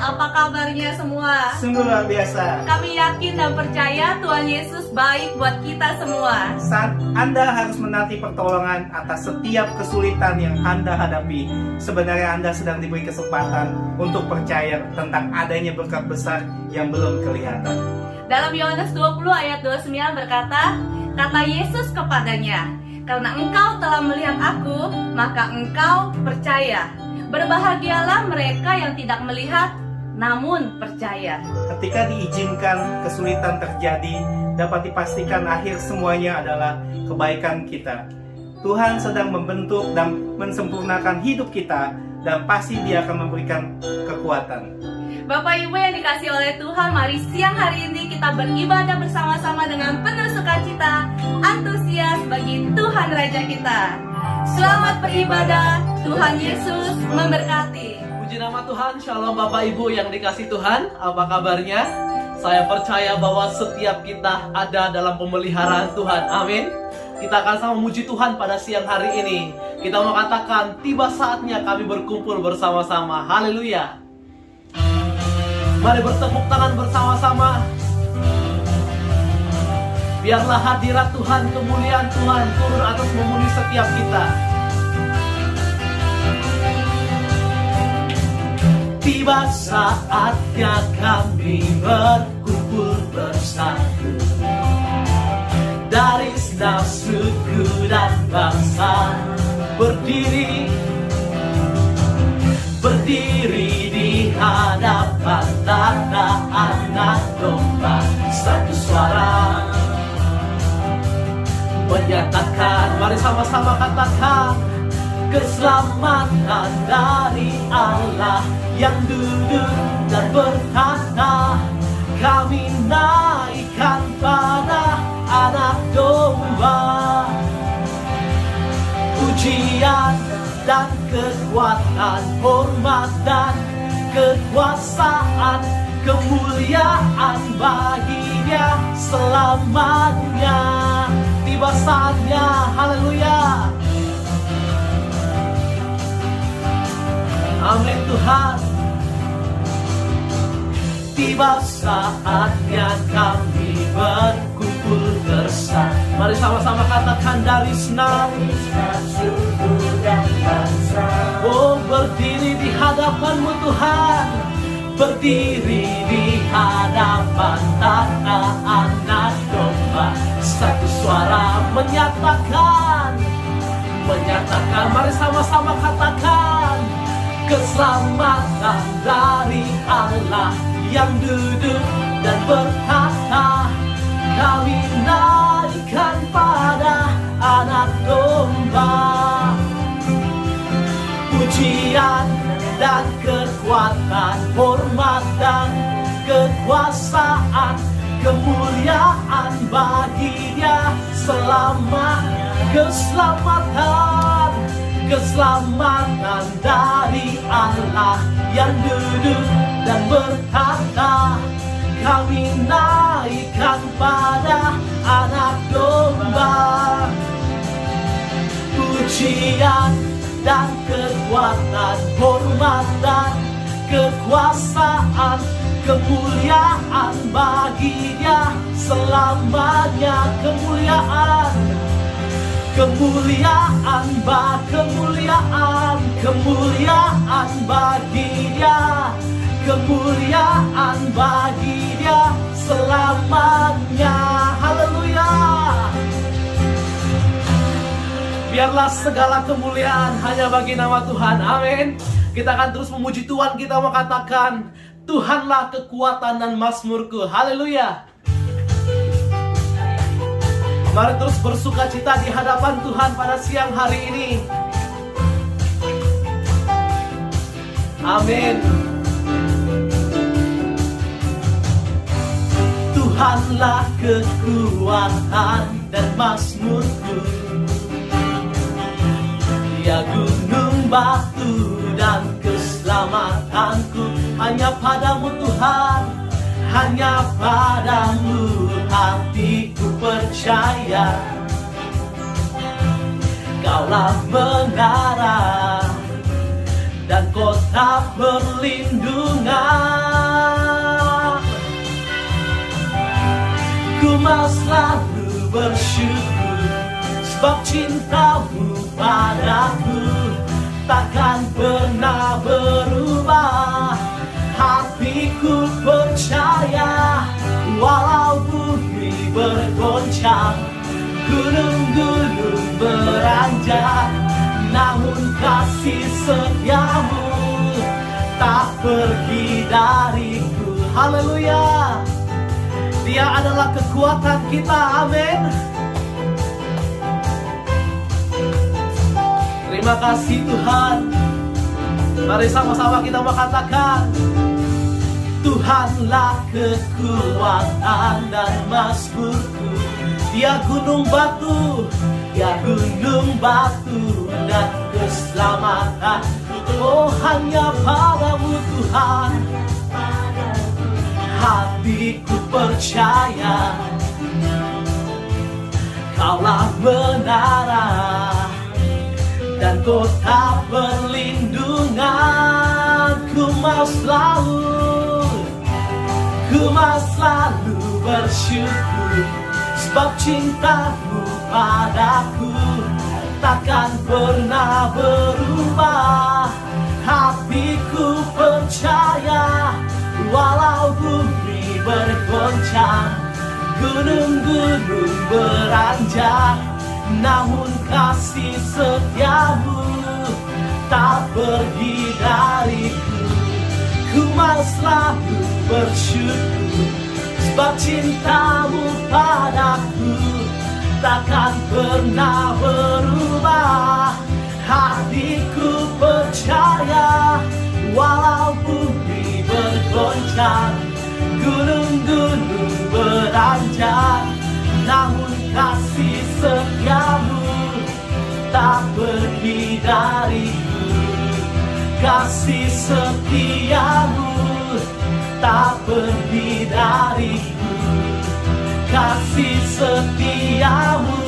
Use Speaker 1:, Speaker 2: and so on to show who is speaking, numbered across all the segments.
Speaker 1: apa kabarnya semua?
Speaker 2: Sungguh luar biasa.
Speaker 1: Kami yakin dan percaya Tuhan Yesus baik buat kita semua.
Speaker 2: Saat Anda harus menanti pertolongan atas setiap kesulitan yang Anda hadapi, sebenarnya Anda sedang diberi kesempatan untuk percaya tentang adanya berkat besar yang belum kelihatan.
Speaker 1: Dalam Yohanes 20 ayat 29 berkata, kata Yesus kepadanya, karena engkau telah melihat aku, maka engkau percaya. Berbahagialah mereka yang tidak melihat, namun percaya.
Speaker 2: Ketika diizinkan kesulitan terjadi, dapat dipastikan akhir semuanya adalah kebaikan kita. Tuhan sedang membentuk dan mensempurnakan hidup kita, dan pasti Dia akan memberikan kekuatan.
Speaker 1: Bapak Ibu yang dikasih oleh Tuhan, mari siang hari ini kita beribadah bersama-sama dengan penuh sukacita, antusias bagi Tuhan Raja kita. Selamat beribadah, Tuhan Yesus memberkati.
Speaker 3: Puji nama Tuhan, Shalom Bapak Ibu yang dikasih Tuhan, apa kabarnya? Saya percaya bahwa setiap kita ada dalam pemeliharaan Tuhan, amin. Kita akan sama memuji Tuhan pada siang hari ini. Kita mau katakan, tiba saatnya kami berkumpul bersama-sama, haleluya. Mari bertepuk tangan bersama-sama. Biarlah hadirat Tuhan, kemuliaan Tuhan turun atas memenuhi setiap kita. Tiba saatnya kami berkumpul bersatu dari setiap suku dan bangsa, berdiri di hadapan tata anak domba, satu suara menyatakan, mari sama-sama katakan, keselamatan dari Allah yang duduk dan bertata, kami naikkan pada anak domba. Pujian dan kekuatan, hormat dan kekuasaan, kemuliaan bagi Dia selamanya. Tiba saatnya, haleluya. Amin Tuhan. Tiba saatnya kami berkumpul bersama. Mari sama-sama katakan, dari senang suku dan bangsa. Oh, berdiri di hadapan-Mu Tuhan, berdiri di hadapan tata anak domba, satu suara menyatakan, mari sama-sama katakan, keselamatan dari Allah yang duduk dan bertata, kami naikkan pada anak domba. Pujian dan kekuatan, hormat dan kekuasaan, kemuliaan bagi Dia selamanya. Keselamatan dari Allah yang duduk dan berkata, kami naikkan pada anak domba. Pujian dan kekuatan, hormat dan kekuasaan, kemuliaan bagi Dia selamanya. Kemuliaan bagi Dia, kemuliaan bagi Dia selamanya. Haleluya. Biarlah segala kemuliaan hanya bagi nama Tuhan, amin. Kita akan terus memuji Tuhan, kita mau katakan, Tuhanlah kekuatan dan mazmurku, haleluya. Mari terus bersuka cita di hadapan Tuhan pada siang hari ini. Amin. Tuhanlah kekuatan dan mazmurku, Dia gunung batu dan keselamatanku. Hanya padamu Tuhan, hanya padamu hatiku percaya. Kaulah menara dan kota kota perlindungan. Ku mau selalu bersyukur, sebab cintamu padaku takkan pernah berubah. Hatiku percaya, walau bumi bergoncang, gunung-gunung beranjak, namun kasih setiamu tak pergi dariku. Haleluya. Dia adalah kekuatan kita, amin. Terima kasih Tuhan. Mari sama-sama kita mengatakan, Tuhanlah kekuatan dan mazmurku. Dia gunung batu, dia gunung batu dan keselamatan. Oh, hanya padamu Tuhan. Hatiku percaya, Kaulah menara dan kota perlindungan. Ku mau selalu bersyukur, sebab cintamu padaku takkan pernah berubah. Hatiku percaya, walau bumi bergoncang, gunung-gunung beranjak, namun kasih setiamu tak pergi dariku. Ku mau selalu bersyukur, sebab cintamu padaku takkan pernah berubah. Hatiku percaya, walau bumi bergoncang, gunung-gunung beranjak, namun kasih setiamu tak pergi dariku. Kasih setiamu tak pergi dariku. Kasih setiamu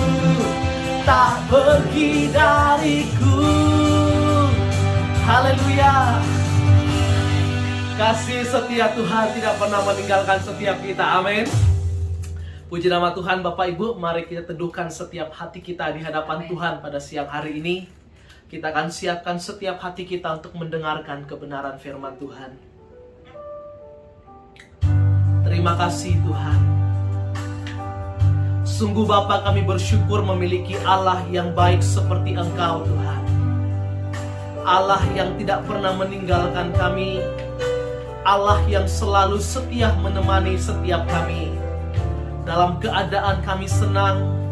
Speaker 3: tak pergi dariku. Haleluya. Kasih setia Tuhan tidak pernah meninggalkan setiap kita, amin. Puji nama Tuhan. Bapak Ibu, mari kita teduhkan setiap hati kita di hadapan Tuhan pada siang hari ini. Kita akan siapkan setiap hati kita untuk mendengarkan kebenaran firman Tuhan. Terima kasih Tuhan. Sungguh Bapa, kami bersyukur memiliki Allah yang baik seperti Engkau Tuhan. Allah yang tidak pernah meninggalkan kami. Allah yang selalu setia menemani setiap kami. Dalam keadaan kami senang,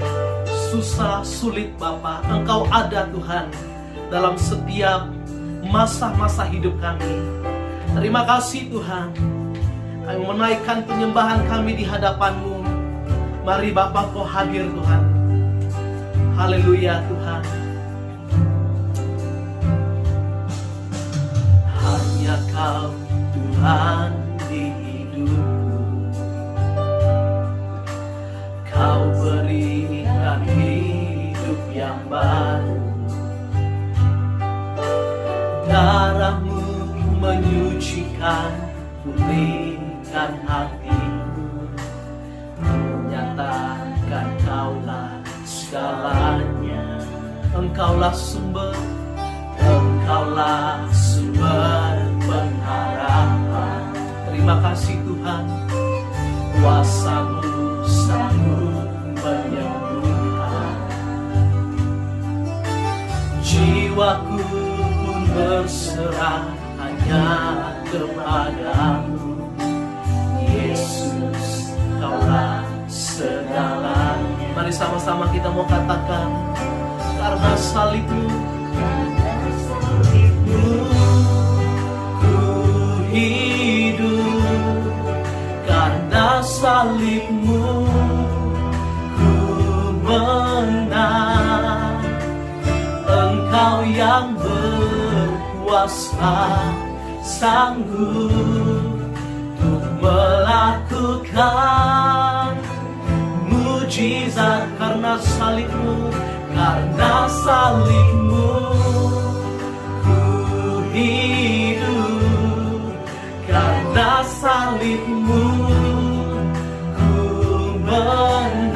Speaker 3: susah, sulit Bapa, Engkau ada Tuhan dalam setiap masa-masa hidup kami. Terima kasih Tuhan. Kami menaikkan penyembahan kami di hadapan-Mu. Mari Bapa, Kau hadir Tuhan. Haleluya Tuhan. Hanya Kau Tuhan di hidupku. Kau berikan hidup yang baru. Darah-Mu menyucikan, pulihkan hatimu. Menyatakan Kaulah segalanya. Engkaulah sumber, Engkaulah sumber pengharapan. Terima kasih Tuhan. Kuasa-Mu sanggup menyembuhkan. Jiwaku pun berserah hanya kepada-Mu. Yesus, Kaulah segalanya. Mari sama-sama kita mau katakan, karena salib-Mu ku hidup. Karena salib-Mu ku menang. Engkau yang berkuasa, sanggup untuk melakukan mujizat. Karena salib-Mu, karena salib-Mu ku hidup. karena salibmu ku menang.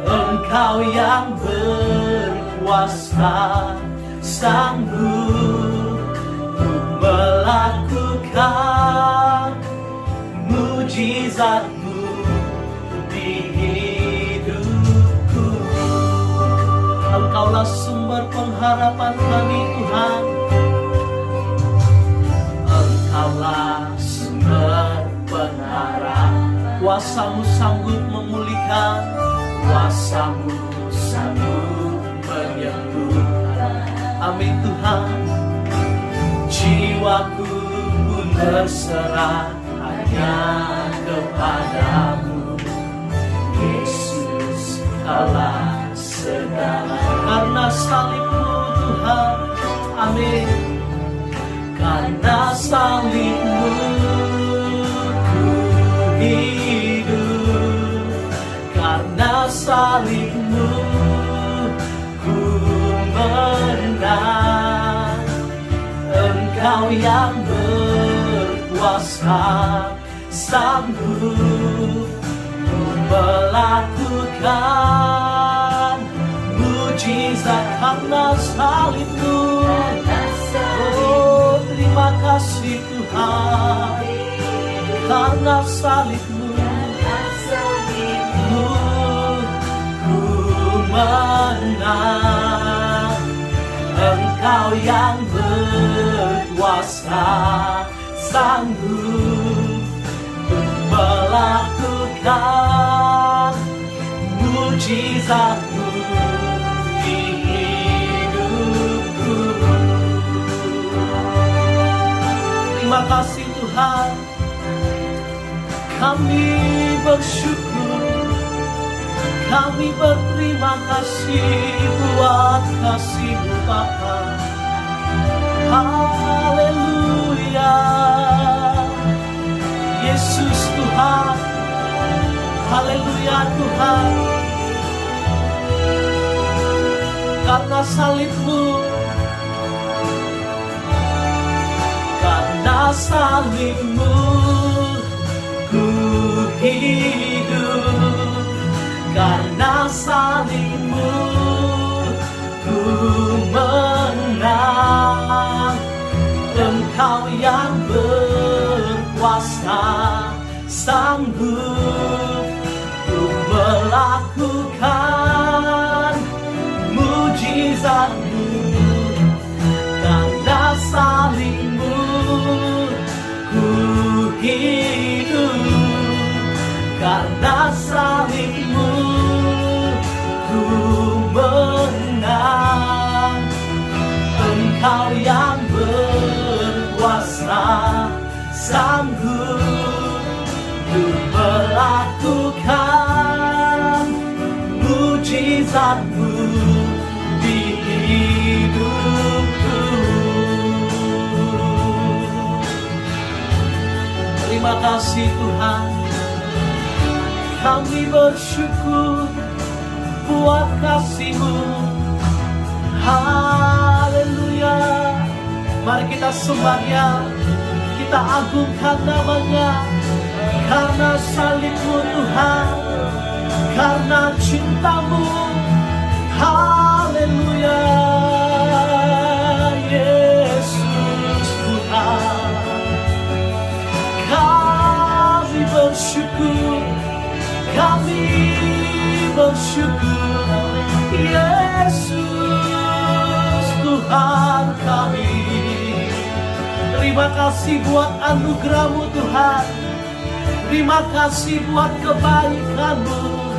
Speaker 3: Engkau yang berkuasa, sanggup untuk melakukan mujizat-Mu di hidupku. Engkaulah sumber pengharapan kami, Tuhan. Engkaulah sumber pengharapan. Kuasa-Mu sanggup memulihkan, kuasa-Mu sanggup menyembuhkan. Amin Tuhan. Jiwaku pun berserah hanya kepadamu, Yesus, Kaulah segala. Karena salibmu Tuhan, amin. Karena salibmu ku hidup, karena salibmu ku menang. Engkau yang berkuasa, sanggup melakukan mujizat karena salibmu. Oh, terima kasih Tuhan, karena salibmu ku menang. Engkau yang berkuasa, sanggup melakukan mujizat-Mu di hidupku. Terima kasih Tuhan, kami bersyukur, kami berterima kasih buat kasih-Mu Bapa. Haleluya, Yesus Tuhan. Haleluya Tuhan. Karena salib-Mu, karena salib-Mu ku hidup, karena salib-Mu ku menang. Engkau yang berkuasa, sanggup untuk melakukan mujizat-Mu. Karena salib-Mu ku hidup, karena salib-Mu ku menang. Engkau yang berkuasa, sanggup untuk melakukan mujizat-Mu di hidupku. Terima kasih Tuhan, kami bersyukur buat kasih-Mu. Haleluya. Mari kita sembah Dia, kita agungkan nama-Nya. Karena salib-Mu Tuhan, karena cinta-Mu. Haleluya, Yesus Tuhan. Kami bersyukur, kami bersyukur, Yesus Tuhan kami. Terima kasih buat anugerah-Mu Tuhan, terima kasih buat kebaikan-Mu.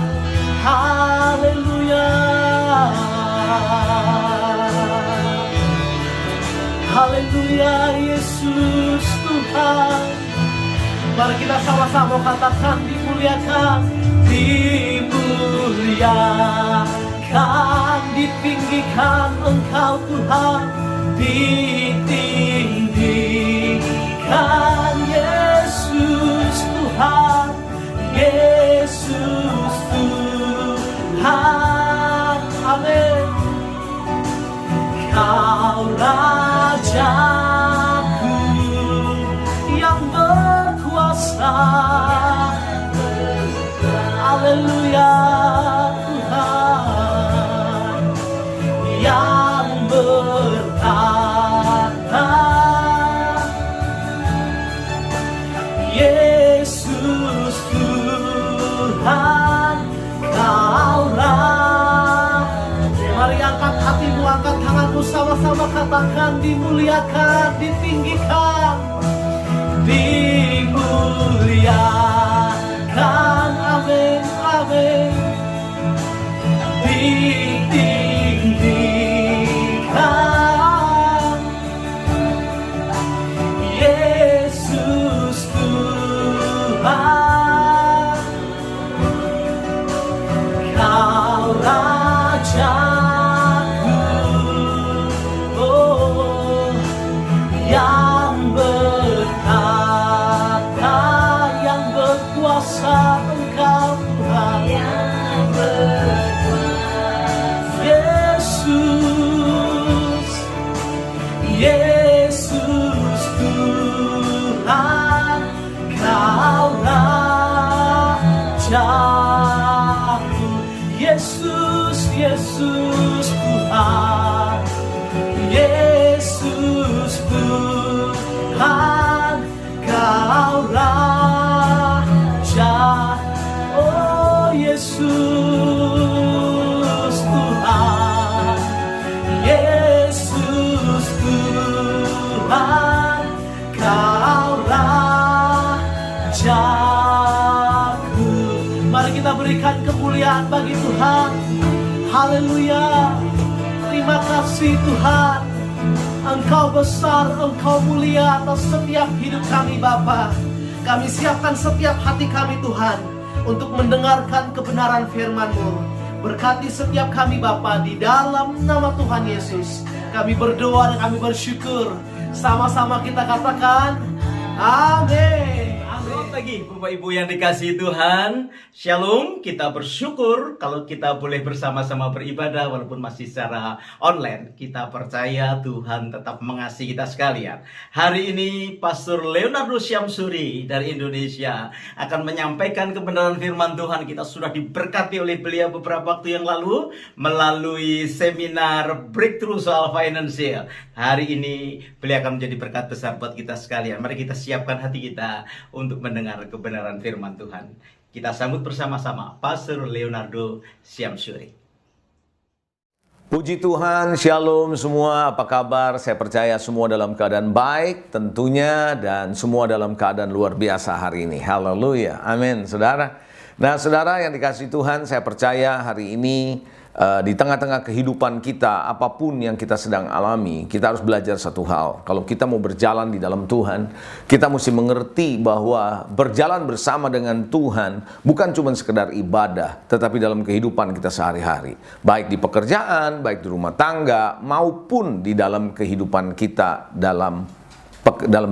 Speaker 3: Haleluya, haleluya, Yesus Tuhan. Mari kita sama-sama katakan, dimuliakan, dimuliakan, ditinggikan Engkau Tuhan, ditinggikan Yesus Tuhan, Yesus Tuhan, amin. Kau Rajaku, katakan dimuliakan, ditinggikan, dimuliakan, amin, amin. Ditinggikan, Yesus Tuhan, Kau Rajaku, oh, yang berkata, yang berkuasa, Engkau Tuhan, yang berkuasa, Yesus Tuhan, Kau Rajaku, Yesus Tuhan, Yesus Tuhan, Kau Raja, oh Yesus Tuhan, Yesus Tuhan, Kau Rajaku. Mari kita berikan kemuliaan bagi Tuhan. Haleluya. Terima kasih Tuhan. Engkau besar, Engkau mulia atas setiap hidup kami Bapa. Kami siapkan setiap hati kami Tuhan untuk mendengarkan kebenaran firman-Mu. Berkati setiap kami Bapa, di dalam nama Tuhan Yesus. Kami berdoa dan kami bersyukur. Sama-sama kita katakan amin.
Speaker 4: Selamat pagi Bapak Ibu yang dikasihi Tuhan. Shalom, kita bersyukur kalau kita boleh bersama-sama beribadah walaupun masih secara online. Kita percaya Tuhan tetap mengasihi kita sekalian. Hari ini Pastor Leonardo Syamsuri dari Indonesia akan menyampaikan kebenaran firman Tuhan. Kita sudah diberkati oleh beliau beberapa waktu yang lalu melalui seminar Breakthrough Soal Financial. Hari ini beliau akan menjadi berkat besar buat kita sekalian. Mari kita siapkan hati kita untuk mendengar kebenaran firman Tuhan. Kita sambut bersama-sama Pastor Leonardo Syamsuri.
Speaker 5: Puji Tuhan, shalom semua, apa kabar? Saya percaya semua dalam keadaan baik tentunya, dan semua dalam keadaan luar biasa hari ini. Haleluya, amin saudara. Nah saudara yang dikasihi Tuhan, saya percaya hari ini di tengah-tengah kehidupan kita, apapun yang kita sedang alami, kita harus belajar satu hal. Kalau kita mau berjalan di dalam Tuhan, kita mesti mengerti bahwa berjalan bersama dengan Tuhan bukan cuma sekedar ibadah, tetapi dalam kehidupan kita sehari-hari. Baik di pekerjaan, baik di rumah tangga, maupun di dalam kehidupan kita dalam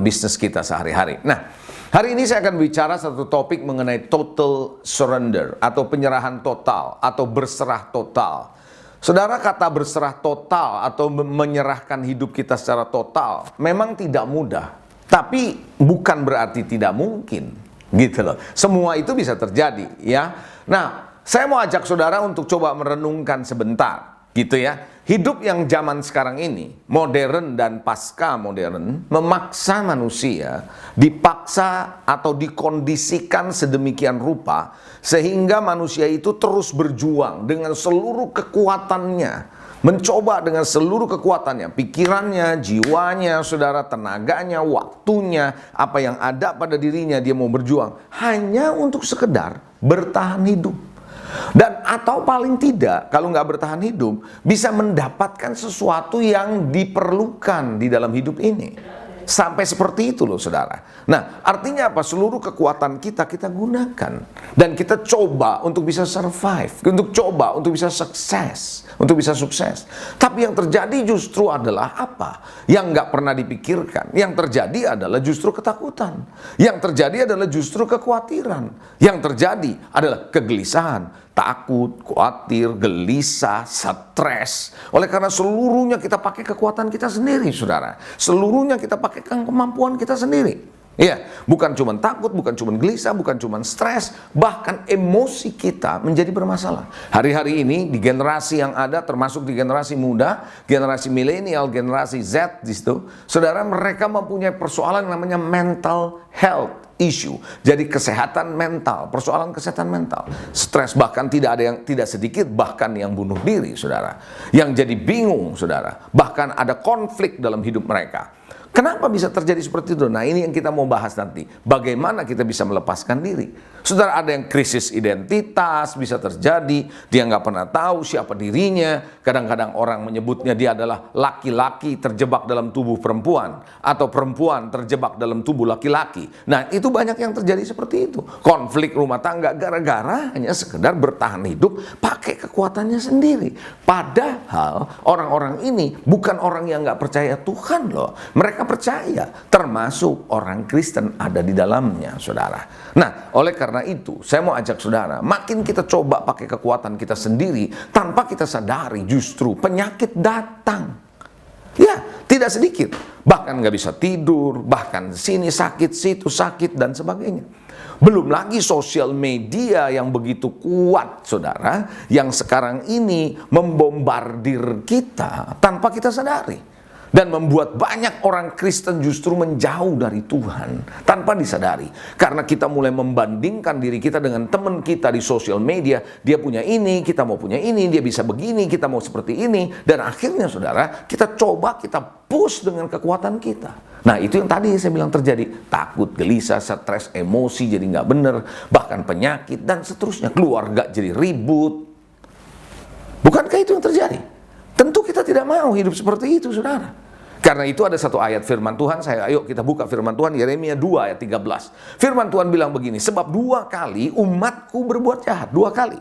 Speaker 5: bisnis kita sehari-hari. Nah, hari ini saya akan bicara satu topik mengenai total surrender atau penyerahan total atau berserah total. Saudara, kata berserah total atau menyerahkan hidup kita secara total memang tidak mudah, tapi bukan berarti tidak mungkin, gitu loh. Semua itu bisa terjadi, ya. Nah, saya mau ajak saudara untuk coba merenungkan sebentar, gitu ya. Hidup yang zaman sekarang ini, modern dan pasca modern, memaksa manusia, dipaksa atau dikondisikan sedemikian rupa, sehingga manusia itu terus berjuang dengan seluruh kekuatannya, mencoba dengan seluruh kekuatannya, pikirannya, jiwanya, saudara, tenaganya, waktunya, apa yang ada pada dirinya, dia mau berjuang, hanya untuk sekedar bertahan hidup. Dan atau paling tidak, kalau nggak bertahan hidup, bisa mendapatkan sesuatu yang diperlukan di dalam hidup ini. Sampai seperti itu loh saudara. Nah, artinya apa? Seluruh kekuatan kita gunakan. Dan kita coba untuk bisa survive. Untuk coba untuk bisa sukses. Tapi yang terjadi justru adalah apa? Yang nggak pernah dipikirkan. Yang terjadi adalah justru ketakutan. Yang terjadi adalah justru kekhawatiran. Yang terjadi adalah kegelisahan, takut, khawatir, gelisah, stres. Oleh karena seluruhnya kita pakai kekuatan kita sendiri, saudara. Seluruhnya kita pakai kemampuan kita sendiri. Iya, bukan cuma takut, bukan cuma gelisah, bukan cuma stres, bahkan emosi kita menjadi bermasalah. Hari-hari ini di generasi yang ada, termasuk di generasi muda, generasi milenial, generasi Z di situ, saudara, mereka mempunyai persoalan yang namanya mental health issue. Jadi kesehatan mental, persoalan kesehatan mental, stres, bahkan tidak sedikit bahkan yang bunuh diri, saudara. Yang jadi bingung, saudara. Bahkan ada konflik dalam hidup mereka. Kenapa bisa terjadi seperti itu? Nah, ini yang kita mau bahas nanti. Bagaimana kita bisa melepaskan diri? Saudara, ada yang krisis identitas bisa terjadi. Dia nggak pernah tahu siapa dirinya. Kadang-kadang orang menyebutnya dia adalah laki-laki terjebak dalam tubuh perempuan. Atau perempuan terjebak dalam tubuh laki-laki. Nah, itu banyak yang terjadi seperti itu. Konflik rumah tangga gara-gara hanya sekedar bertahan hidup pakai kekuatannya sendiri. Padahal orang-orang ini bukan orang yang nggak percaya Tuhan loh. Mereka percaya, termasuk orang Kristen ada di dalamnya, saudara. Nah, oleh karena itu, saya mau ajak saudara, makin kita coba pakai kekuatan kita sendiri, tanpa kita sadari justru penyakit datang. Ya, tidak sedikit. Bahkan nggak bisa tidur, bahkan sini sakit, situ sakit, dan sebagainya. Belum lagi sosial media yang begitu kuat, saudara, yang sekarang ini membombardir kita tanpa kita sadari. Dan membuat banyak orang Kristen justru menjauh dari Tuhan tanpa disadari. Karena kita mulai membandingkan diri kita dengan teman kita di sosial media. Dia punya ini, kita mau punya ini, dia bisa begini, kita mau seperti ini. Dan akhirnya saudara, kita coba, kita push dengan kekuatan kita. Nah, itu yang tadi saya bilang terjadi. Takut, gelisah, stres, emosi jadi nggak bener, bahkan penyakit dan seterusnya. Keluarga jadi ribut. Bukankah itu yang terjadi? Tentu kita tidak mau hidup seperti itu, saudara. Karena itu ada satu ayat firman Tuhan, ayo kita buka firman Tuhan, Yeremia 2 ayat 13. Firman Tuhan bilang begini, sebab 2 kali umatku berbuat jahat, 2 kali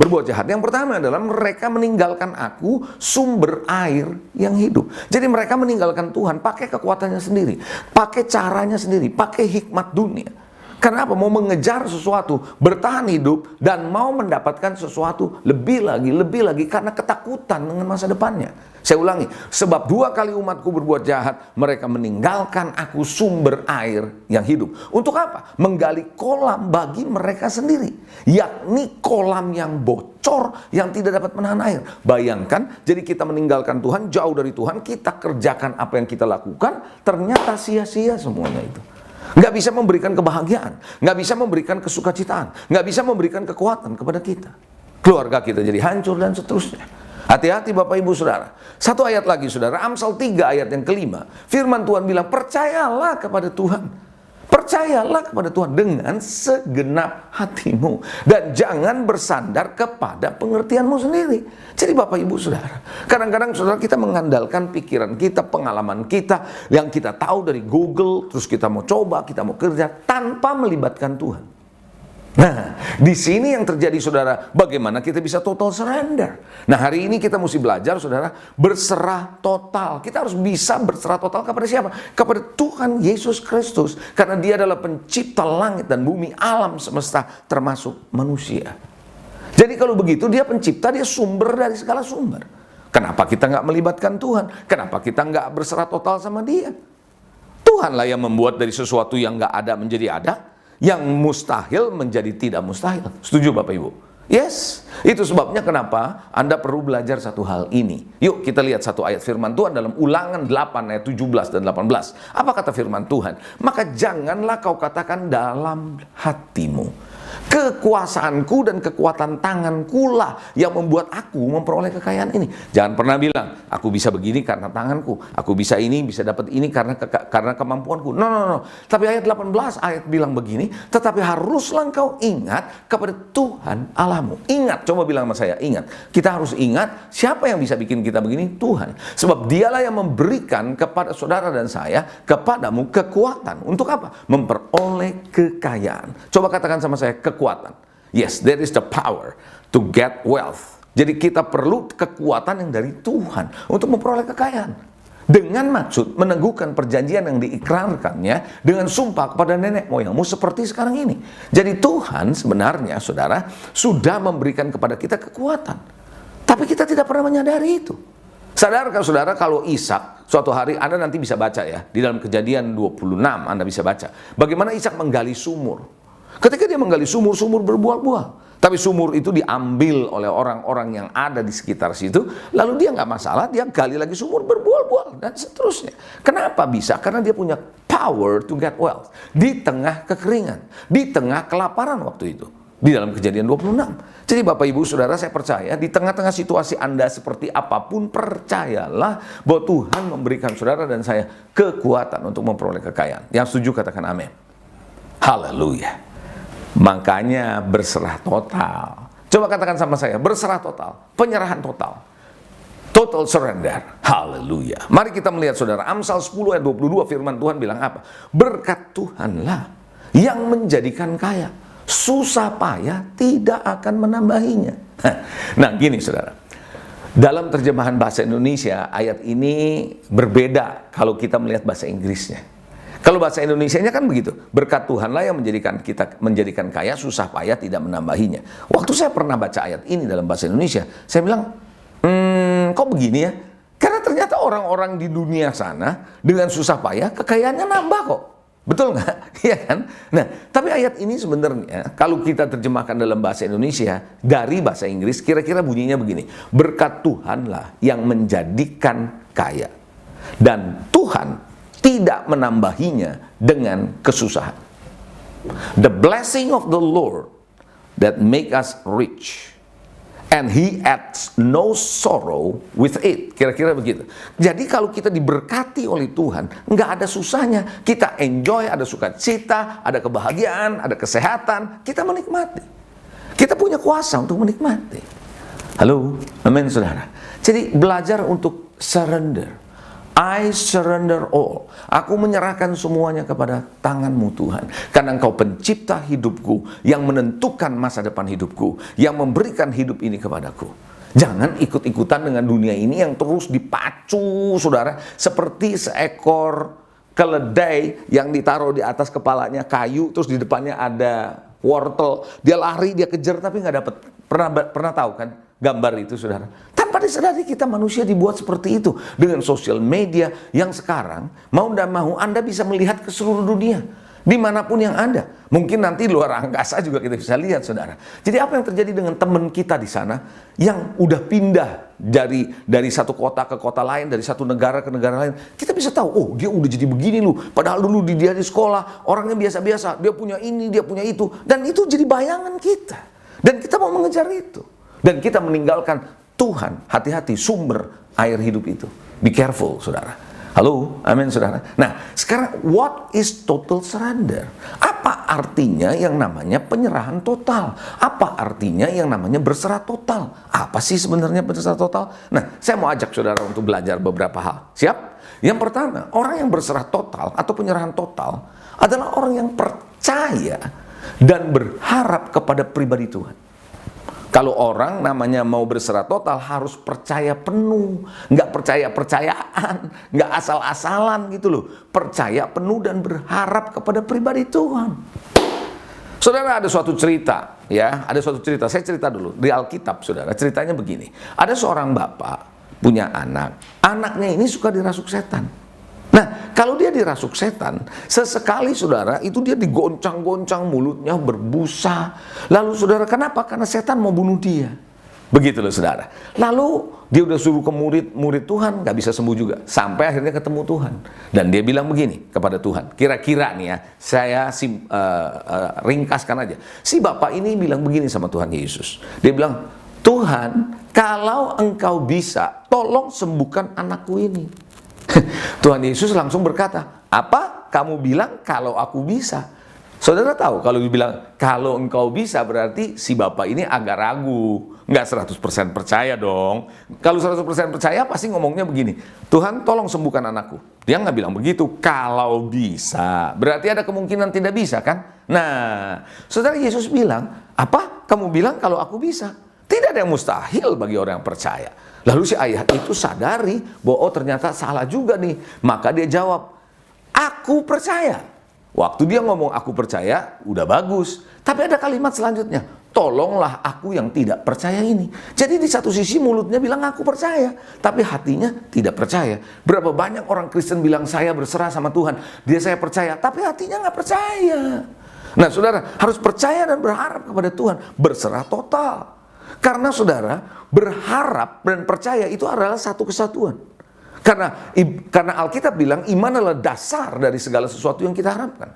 Speaker 5: berbuat jahat. Yang pertama adalah mereka meninggalkan aku, sumber air yang hidup. Jadi mereka meninggalkan Tuhan, pakai kekuatannya sendiri, pakai caranya sendiri, pakai hikmat dunia. Kenapa? Mau mengejar sesuatu, bertahan hidup, dan mau mendapatkan sesuatu lebih lagi, karena ketakutan dengan masa depannya. Saya ulangi, sebab 2 kali umatku berbuat jahat, mereka meninggalkan aku, sumber air yang hidup. Untuk apa? Menggali kolam bagi mereka sendiri, yakni kolam yang bocor, yang tidak dapat menahan air. Bayangkan, jadi kita meninggalkan Tuhan, jauh dari Tuhan, kita kerjakan apa yang kita lakukan, ternyata sia-sia semuanya itu. Nggak bisa memberikan kebahagiaan, nggak bisa memberikan kesukacitaan, nggak bisa memberikan kekuatan kepada kita. Keluarga kita jadi hancur dan seterusnya. Hati-hati Bapak Ibu Saudara. Satu ayat lagi saudara, Amsal 3 ayat yang kelima. Firman Tuhan bilang, percayalah kepada Tuhan. Percayalah kepada Tuhan dengan segenap hatimu. Dan jangan bersandar kepada pengertianmu sendiri. Jadi Bapak Ibu Saudara, kadang-kadang saudara kita mengandalkan pikiran kita, pengalaman kita, yang kita tahu dari Google, terus kita mau coba, kita mau kerja, tanpa melibatkan Tuhan. Nah, di sini yang terjadi saudara, bagaimana kita bisa total surrender. Nah, hari ini kita mesti belajar saudara, berserah total. Kita harus bisa berserah total kepada siapa? Kepada Tuhan Yesus Kristus. Karena dia adalah pencipta langit dan bumi, alam semesta, termasuk manusia. Jadi kalau begitu dia pencipta, dia sumber dari segala sumber. Kenapa kita nggak melibatkan Tuhan? Kenapa kita nggak berserah total sama dia? Tuhanlah yang membuat dari sesuatu yang nggak ada menjadi ada, yang mustahil menjadi tidak mustahil. Setuju Bapak Ibu? Yes. Itu sebabnya kenapa Anda perlu belajar satu hal ini. Yuk kita lihat satu ayat firman Tuhan dalam Ulangan 8 ayat 17 dan 18. Apa kata firman Tuhan? Maka janganlah kau katakan dalam hatimu, kekuasaanku dan kekuatan tanganku lah yang membuat aku memperoleh kekayaan ini. Jangan pernah bilang, aku bisa begini karena tanganku, aku bisa ini, bisa dapat ini karena kemampuanku. No. Tapi ayat 18 ayat bilang begini, tetapi haruslah engkau ingat kepada Tuhan Allahmu. Ingat, coba bilang sama saya, ingat. Kita harus ingat siapa yang bisa bikin kita begini? Tuhan. Sebab dialah yang memberikan kepada saudara dan saya, kepadamu kekuatan. Untuk apa? Memperoleh kekayaan. Coba katakan sama saya, kekuatan. Yes, there is the power to get wealth. Jadi kita perlu kekuatan yang dari Tuhan untuk memperoleh kekayaan. Dengan maksud meneguhkan perjanjian yang diikrarkannya dengan sumpah kepada nenek moyangmu seperti sekarang ini. Jadi Tuhan sebenarnya saudara sudah memberikan kepada kita kekuatan. Tapi kita tidak pernah menyadari itu. Sadarkah saudara kalau Ishak, suatu hari Anda nanti bisa baca ya, di dalam Kejadian 26 Anda bisa baca. Bagaimana Ishak menggali sumur. Ketika dia menggali sumur berbual-bual. Tapi sumur itu diambil oleh orang-orang yang ada di sekitar situ. Lalu dia nggak masalah, dia gali lagi sumur berbual-bual dan seterusnya. Kenapa bisa? Karena dia punya power to get wealth. Di tengah kekeringan, di tengah kelaparan waktu itu. Di dalam Kejadian 26. Jadi Bapak Ibu Saudara, saya percaya di tengah-tengah situasi Anda seperti apapun, percayalah bahwa Tuhan memberikan saudara dan saya kekuatan untuk memperoleh kekayaan. Yang setuju katakan amin. Haleluya. Makanya berserah total. Coba katakan sama saya, berserah total, penyerahan total. Total surrender. Haleluya. Mari kita melihat saudara, Amsal 10 ayat 22 firman Tuhan bilang apa? Berkat Tuhanlah yang menjadikan kaya. Susah payah tidak akan menambahinya. Nah gini saudara, dalam terjemahan bahasa Indonesia ayat ini berbeda kalau kita melihat bahasa Inggrisnya. Kalau bahasa Indonesianya kan begitu, berkat Tuhanlah yang menjadikan kaya, susah payah tidak menambahinya. Waktu saya pernah baca ayat ini dalam bahasa Indonesia, saya bilang, kok begini ya? Karena ternyata orang-orang di dunia sana dengan susah payah kekayaannya nambah kok. Betul nggak? Iya kan? Nah, tapi ayat ini sebenarnya kalau kita terjemahkan dalam bahasa Indonesia dari bahasa Inggris, kira-kira bunyinya begini. Berkat Tuhanlah yang menjadikan kaya. Dan Tuhan tidak menambahinya dengan kesusahan. The blessing of the Lord that make us rich. And he adds no sorrow with it. Kira-kira begitu. Jadi kalau kita diberkati oleh Tuhan, nggak ada susahnya. Kita enjoy, ada sukacita, ada kebahagiaan, ada kesehatan. Kita menikmati. Kita punya kuasa untuk menikmati. Halo, amin saudara. Jadi belajar untuk surrender. I surrender all. Aku menyerahkan semuanya kepada tangan-Mu Tuhan. Karena Engkau pencipta hidupku, yang menentukan masa depan hidupku, yang memberikan hidup ini kepadaku. Jangan ikut-ikutan dengan dunia ini yang terus dipacu, saudara. Seperti seekor keledai yang ditaruh di atas kepalanya kayu, terus di depannya ada wortel. Dia lari, dia kejar, tapi nggak dapat. Pernah tahu kan gambar itu, saudara? Tanpa disadari kita manusia dibuat seperti itu. Dengan sosial media yang sekarang, mau tidak mau Anda bisa melihat ke seluruh dunia. Dimanapun yang ada. Mungkin nanti luar angkasa juga kita bisa lihat, saudara. Jadi apa yang terjadi dengan teman kita di sana yang udah pindah dari satu kota ke kota lain, dari satu negara ke negara lain. Kita bisa tahu, oh dia udah jadi begini loh. Padahal dulu dia di sekolah, orangnya biasa-biasa. Dia punya ini, dia punya itu. Dan itu jadi bayangan kita. Dan kita mau mengejar itu. Dan kita meninggalkan Tuhan, hati-hati sumber air hidup itu. Be careful, saudara. Halo, amin, saudara. Nah, sekarang what is total surrender? Apa artinya yang namanya penyerahan total? Apa artinya yang namanya berserah total? Apa sih sebenarnya berserah total? Nah, saya mau ajak saudara untuk belajar beberapa hal. Siap? Yang pertama, orang yang berserah total atau penyerahan total adalah orang yang percaya dan berharap kepada pribadi Tuhan. Kalau orang namanya mau berserah total harus percaya penuh, nggak percaya-percayaan, nggak asal-asalan gitu loh. Percaya penuh dan berharap kepada pribadi Tuhan. Saudara, ada suatu cerita, ya, ada suatu cerita. Saya cerita dulu di Alkitab, saudara. Ceritanya begini. Ada seorang bapak punya anak, anaknya ini suka dirasuk setan. Nah, kalau dia dirasuk setan, sesekali saudara, itu dia digoncang-goncang, mulutnya berbusa. Lalu saudara, kenapa? Karena setan mau bunuh dia. Begitu loh saudara. Lalu dia udah suruh ke murid Tuhan, gak bisa sembuh juga. Sampai akhirnya ketemu Tuhan. Dan dia bilang begini kepada Tuhan. Kira-kira nih ya, saya ringkaskan aja. Si bapak ini bilang begini sama Tuhan Yesus. Dia bilang, Tuhan, kalau Engkau bisa, tolong sembuhkan anakku ini. Tuhan Yesus langsung berkata, apa kamu bilang kalau aku bisa? Saudara tahu kalau dibilang kalau engkau bisa berarti si bapak ini agak ragu. Nggak 100% percaya dong. Kalau 100% percaya pasti ngomongnya begini, Tuhan tolong sembuhkan anakku. Dia nggak bilang begitu, kalau bisa. Berarti ada kemungkinan tidak bisa kan? Nah, saudara, Yesus bilang, apa kamu bilang kalau aku bisa? Tidak ada yang mustahil bagi orang yang percaya. Lalu si ayah itu sadari bahwa oh ternyata salah juga nih. Maka dia jawab, aku percaya. Waktu dia ngomong aku percaya, udah bagus. Tapi ada kalimat selanjutnya, tolonglah aku yang tidak percaya ini. Jadi di satu sisi mulutnya bilang aku percaya, tapi hatinya tidak percaya. Berapa banyak orang Kristen bilang saya berserah sama Tuhan, dia saya percaya, tapi hatinya nggak percaya. Nah saudara, harus percaya dan berharap kepada Tuhan, berserah total. Karena saudara, berharap dan percaya itu adalah satu kesatuan. Karena Alkitab bilang iman adalah dasar dari segala sesuatu yang kita harapkan.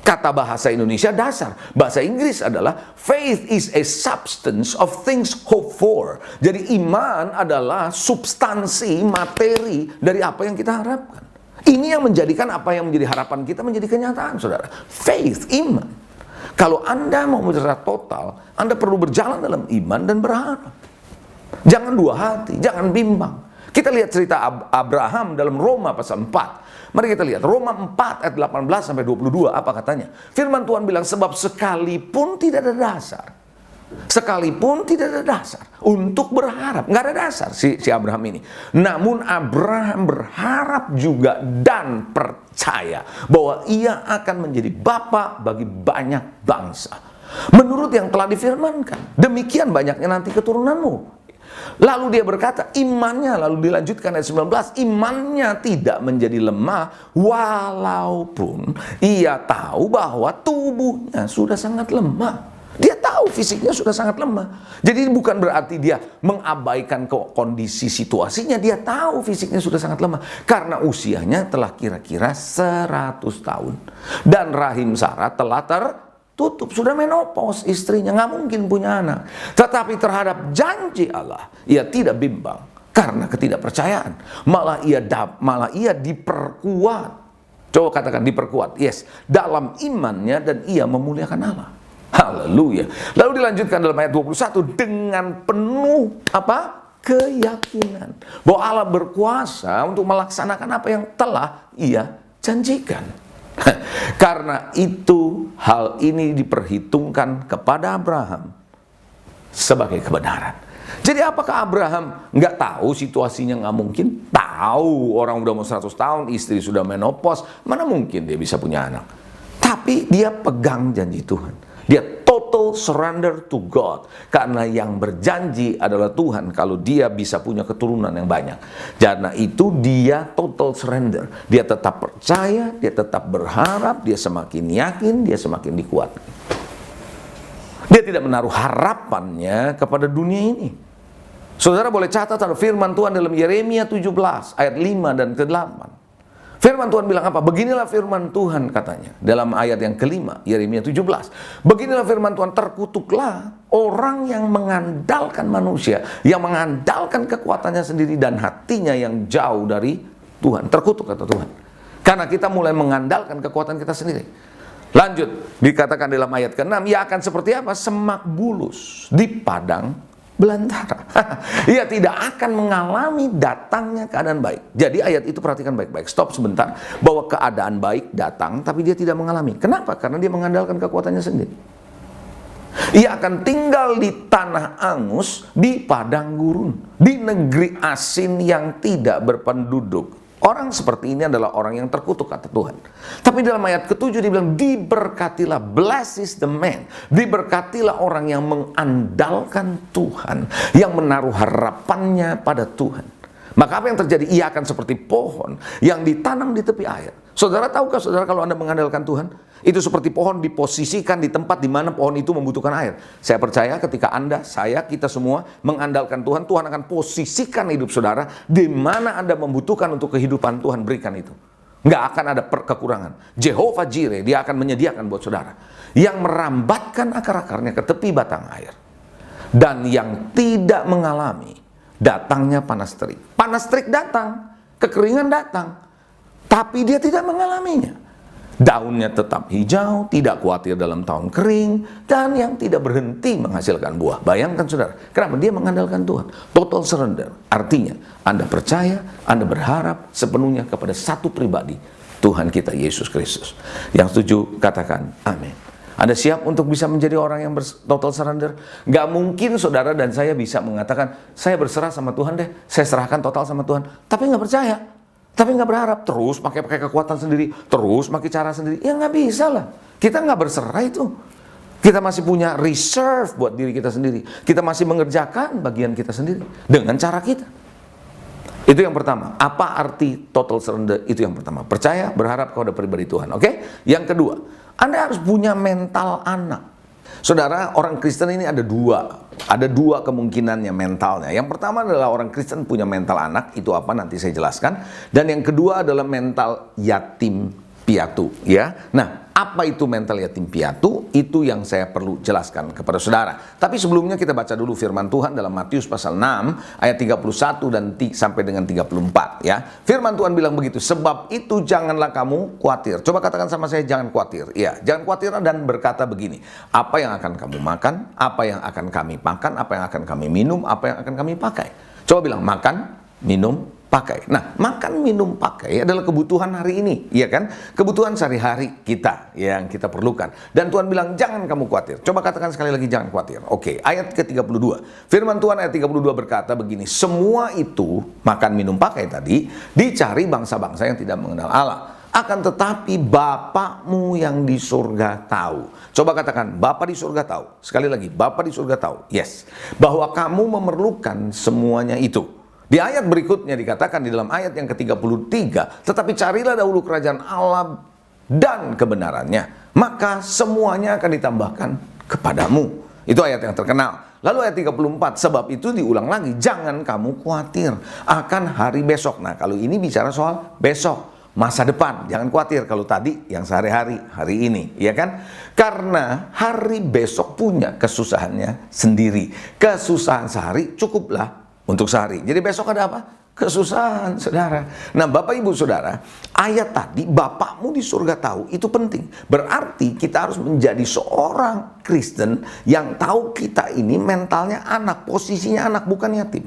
Speaker 5: Kata bahasa Indonesia dasar, bahasa Inggris adalah faith is a substance of things hoped for. Jadi iman adalah substansi, materi dari apa yang kita harapkan. Ini yang menjadikan apa yang menjadi harapan kita menjadi kenyataan, saudara. Faith, iman. Kalau Anda mau secara total, Anda perlu berjalan dalam iman dan berharap. Jangan dua hati, jangan bimbang. Kita lihat cerita Abraham dalam Roma pasal 4. Mari kita lihat Roma 4 ayat 18 sampai 22, apa katanya? Firman Tuhan bilang, sebab sekalipun tidak ada dasar. Sekalipun tidak ada dasar untuk berharap. Nggak ada dasar si Abraham ini. Namun Abraham berharap juga dan percaya bahwa ia akan menjadi bapa bagi banyak bangsa. Menurut yang telah difirmankan, demikian banyaknya nanti keturunanmu. Lalu dia berkata, imannya, lalu dilanjutkan ayat 19, imannya tidak menjadi lemah walaupun ia tahu bahwa tubuhnya sudah sangat lemah. Dia tahu fisiknya sudah sangat lemah. Jadi bukan berarti dia mengabaikan kondisi situasinya, dia tahu fisiknya sudah sangat lemah. Karena usianya telah kira-kira 100 tahun. Dan rahim Sarah telah tutup, sudah menopause istrinya, nggak mungkin punya anak. Tetapi terhadap janji Allah, ia tidak bimbang karena ketidakpercayaan. Malah ia diperkuat. Coba katakan diperkuat. Yes, dalam imannya dan ia memuliakan Allah. Haleluya. Lalu dilanjutkan dalam ayat 21 dengan penuh keyakinan bahwa Allah berkuasa untuk melaksanakan apa yang telah ia janjikan. Karena itu hal ini diperhitungkan kepada Abraham sebagai kebenaran. Jadi apakah Abraham nggak tahu situasinya nggak mungkin? Tahu, orang udah mau 100 tahun, istri sudah menopause, mana mungkin dia bisa punya anak. Tapi dia pegang janji Tuhan. Dia total surrender to God. Karena yang berjanji adalah Tuhan kalau dia bisa punya keturunan yang banyak. Karena itu dia total surrender. Dia tetap percaya, dia tetap berharap, dia semakin yakin, dia semakin dikuatkan. Dia tidak menaruh harapannya kepada dunia ini. Saudara boleh catat ada firman Tuhan dalam Yeremia 17 ayat 5 dan ke-8. Firman Tuhan bilang apa? Beginilah firman Tuhan katanya. Dalam ayat yang kelima, Yeremia 17. Beginilah firman Tuhan, terkutuklah orang yang mengandalkan manusia, yang mengandalkan kekuatannya sendiri dan hatinya yang jauh dari Tuhan. Terkutuk kata Tuhan. Karena kita mulai mengandalkan kekuatan kita sendiri. Lanjut, dikatakan dalam ayat ke-6, ia akan seperti apa? Semak bulus di padang belantara. Ia tidak akan mengalami datangnya keadaan baik. Jadi ayat itu perhatikan baik-baik. Stop sebentar. Bahwa keadaan baik datang, tapi dia tidak mengalami. Kenapa? Karena dia mengandalkan kekuatannya sendiri. Ia akan tinggal di tanah angus, di padang gurun, di negeri asin yang tidak berpenduduk. Orang seperti ini adalah orang yang terkutuk kata Tuhan. Tapi dalam ayat ke-7 dibilang diberkatilah, blessed is the man. Diberkatilah orang yang mengandalkan Tuhan, yang menaruh harapannya pada Tuhan. Maka apa yang terjadi? Ia akan seperti pohon yang ditanam di tepi air. Saudara tahukah saudara kalau Anda mengandalkan Tuhan, itu seperti pohon diposisikan di tempat di mana pohon itu membutuhkan air. Saya percaya ketika Anda, saya, kita semua mengandalkan Tuhan, Tuhan akan posisikan hidup saudara di mana Anda membutuhkan untuk kehidupan, Tuhan berikan itu. Nggak akan ada kekurangan. Jehovah Jireh, dia akan menyediakan buat saudara. Yang merambatkan akar-akarnya ke tepi batang air. Dan yang tidak mengalami datangnya panas terik. Panas terik datang, kekeringan datang, tapi dia tidak mengalaminya. Daunnya tetap hijau, tidak khawatir dalam tahun kering, dan yang tidak berhenti menghasilkan buah. Bayangkan saudara, kenapa? Dia mengandalkan Tuhan. Total surrender. Artinya, Anda percaya, Anda berharap sepenuhnya kepada satu pribadi, Tuhan kita Yesus Kristus. Yang setuju, katakan amin. Anda siap untuk bisa menjadi orang yang total surrender? Gak mungkin saudara dan saya bisa mengatakan, saya berserah sama Tuhan deh, saya serahkan total sama Tuhan, tapi gak percaya. Tapi nggak berharap, terus pakai kekuatan sendiri, terus pakai cara sendiri. Ya nggak bisa lah. Kita nggak berserah itu. Kita masih punya reserve buat diri kita sendiri. Kita masih mengerjakan bagian kita sendiri dengan cara kita. Itu yang pertama. Apa arti total surrender? Itu yang pertama. Percaya, berharap kepada pribadi Tuhan. Oke? Yang kedua, Anda harus punya mental anak. Saudara, orang Kristen ini ada dua kemungkinannya mentalnya. Yang pertama adalah orang Kristen punya mental anak, itu apa nanti saya jelaskan. Dan yang kedua adalah mental yatim piatu, ya. Nah, apa itu mental yatim piatu? Itu yang saya perlu jelaskan kepada saudara. Tapi sebelumnya kita baca dulu firman Tuhan dalam Matius pasal 6 ayat 31 dan sampai dengan 34, ya. Firman Tuhan bilang begitu, sebab itu janganlah kamu khawatir. Coba katakan sama saya, jangan khawatir. Ya, jangan khawatir dan berkata begini, apa yang akan kamu makan, apa yang akan kami makan, apa yang akan kami minum, apa yang akan kami pakai. Coba bilang, makan, minum, pakai. Nah, makan, minum, pakai adalah kebutuhan hari ini, ya kan? Kebutuhan sehari-hari kita yang kita perlukan. Dan Tuhan bilang, jangan kamu khawatir. Coba katakan sekali lagi, jangan khawatir. Oke, ayat ke-32. Firman Tuhan ayat 32 berkata begini, semua itu, makan, minum, pakai tadi, dicari bangsa-bangsa yang tidak mengenal Allah. Akan tetapi Bapakmu yang di surga tahu. Coba katakan, Bapa di surga tahu. Sekali lagi, Bapa di surga tahu. Yes. Bahwa kamu memerlukan semuanya itu. Di ayat berikutnya dikatakan di dalam ayat yang ke-33, tetapi carilah dahulu kerajaan Allah dan kebenarannya, maka semuanya akan ditambahkan kepadamu. Itu ayat yang terkenal. Lalu ayat 34, sebab itu diulang lagi, jangan kamu khawatir akan hari besok. Nah, kalau ini bicara soal besok, masa depan, jangan khawatir. Kalau tadi yang sehari-hari, hari ini, ya kan? Karena hari besok punya kesusahannya sendiri. Kesusahan sehari cukuplah untuk sehari. Jadi besok ada apa? Kesusahan, saudara. Nah, Bapak Ibu Saudara, ayat tadi Bapakmu di surga tahu, itu penting. Berarti kita harus menjadi seorang Kristen yang tahu kita ini mentalnya anak, posisinya anak, bukan yatim.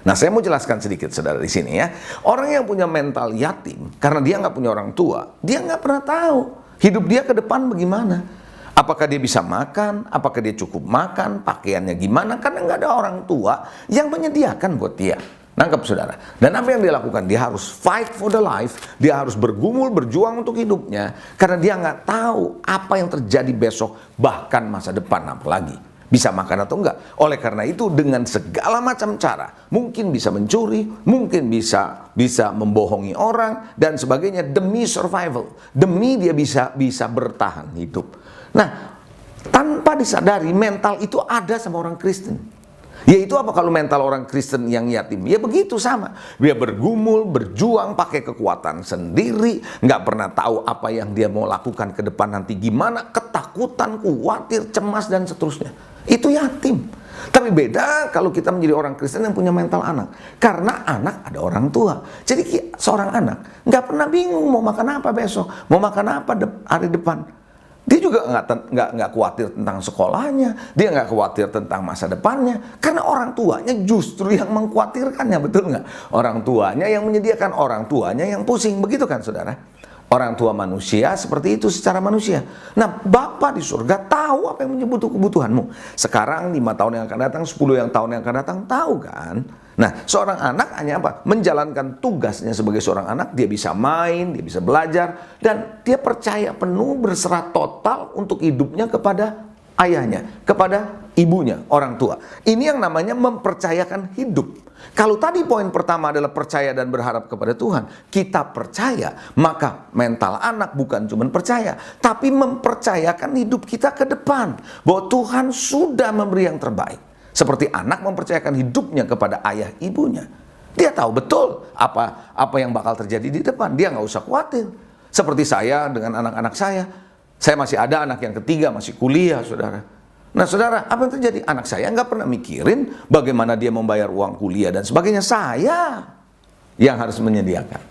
Speaker 5: Nah, saya mau jelaskan sedikit, saudara, di sini ya. Orang yang punya mental yatim, karena dia nggak punya orang tua, dia nggak pernah tahu hidup dia ke depan bagaimana. Apakah dia bisa makan? Apakah dia cukup makan? Pakaiannya gimana? Karena nggak ada orang tua yang menyediakan buat dia. Nangkep, saudara? Dan apa yang dia lakukan? Dia harus fight for the life. Dia harus bergumul, berjuang untuk hidupnya. Karena dia nggak tahu apa yang terjadi besok, bahkan masa depan apalagi. Bisa makan atau enggak. Oleh karena itu, dengan segala macam cara, mungkin bisa mencuri, mungkin bisa membohongi orang, dan sebagainya demi survival. Demi dia bisa bertahan hidup. Nah, tanpa disadari mental itu ada sama orang Kristen. Yaitu apa kalau mental orang Kristen yang yatim? Ya begitu sama. Dia bergumul, berjuang, pakai kekuatan sendiri, nggak pernah tahu apa yang dia mau lakukan ke depan nanti gimana, ketakutan, khawatir, cemas, dan seterusnya. Itu yatim. Tapi beda kalau kita menjadi orang Kristen yang punya mental anak. Karena anak ada orang tua. Jadi seorang anak nggak pernah bingung mau makan apa besok, mau makan apa hari depan. Dia juga nggak khawatir tentang sekolahnya, dia nggak khawatir tentang masa depannya, karena orang tuanya justru yang mengkhawatirkannya, betul nggak? Orang tuanya yang menyediakan, orang tuanya yang pusing, begitu kan, saudara? Orang tua manusia seperti itu secara manusia. Nah, Bapa di surga tahu apa yang menjadi kebutuhanmu. Sekarang, 5 tahun yang akan datang, 10 tahun yang akan datang, tahu kan? Nah, seorang anak hanya apa? Menjalankan tugasnya sebagai seorang anak. Dia bisa main, dia bisa belajar, dan dia percaya penuh, berserah total untuk hidupnya kepada ayahnya, kepada ibunya, orang tua. Ini yang namanya mempercayakan hidup. Kalau tadi poin pertama adalah percaya dan berharap kepada Tuhan, kita percaya, maka mental anak bukan cuma percaya, tapi mempercayakan hidup kita ke depan, bahwa Tuhan sudah memberi yang terbaik. Seperti anak mempercayakan hidupnya kepada ayah ibunya. Dia tahu betul apa yang bakal terjadi di depan. Dia nggak usah khawatir. Seperti saya dengan anak-anak saya masih ada anak yang ketiga, masih kuliah, saudara. Nah, saudara, apa yang terjadi? Anak saya nggak pernah mikirin bagaimana dia membayar uang kuliah dan sebagainya. Saya yang harus menyediakan.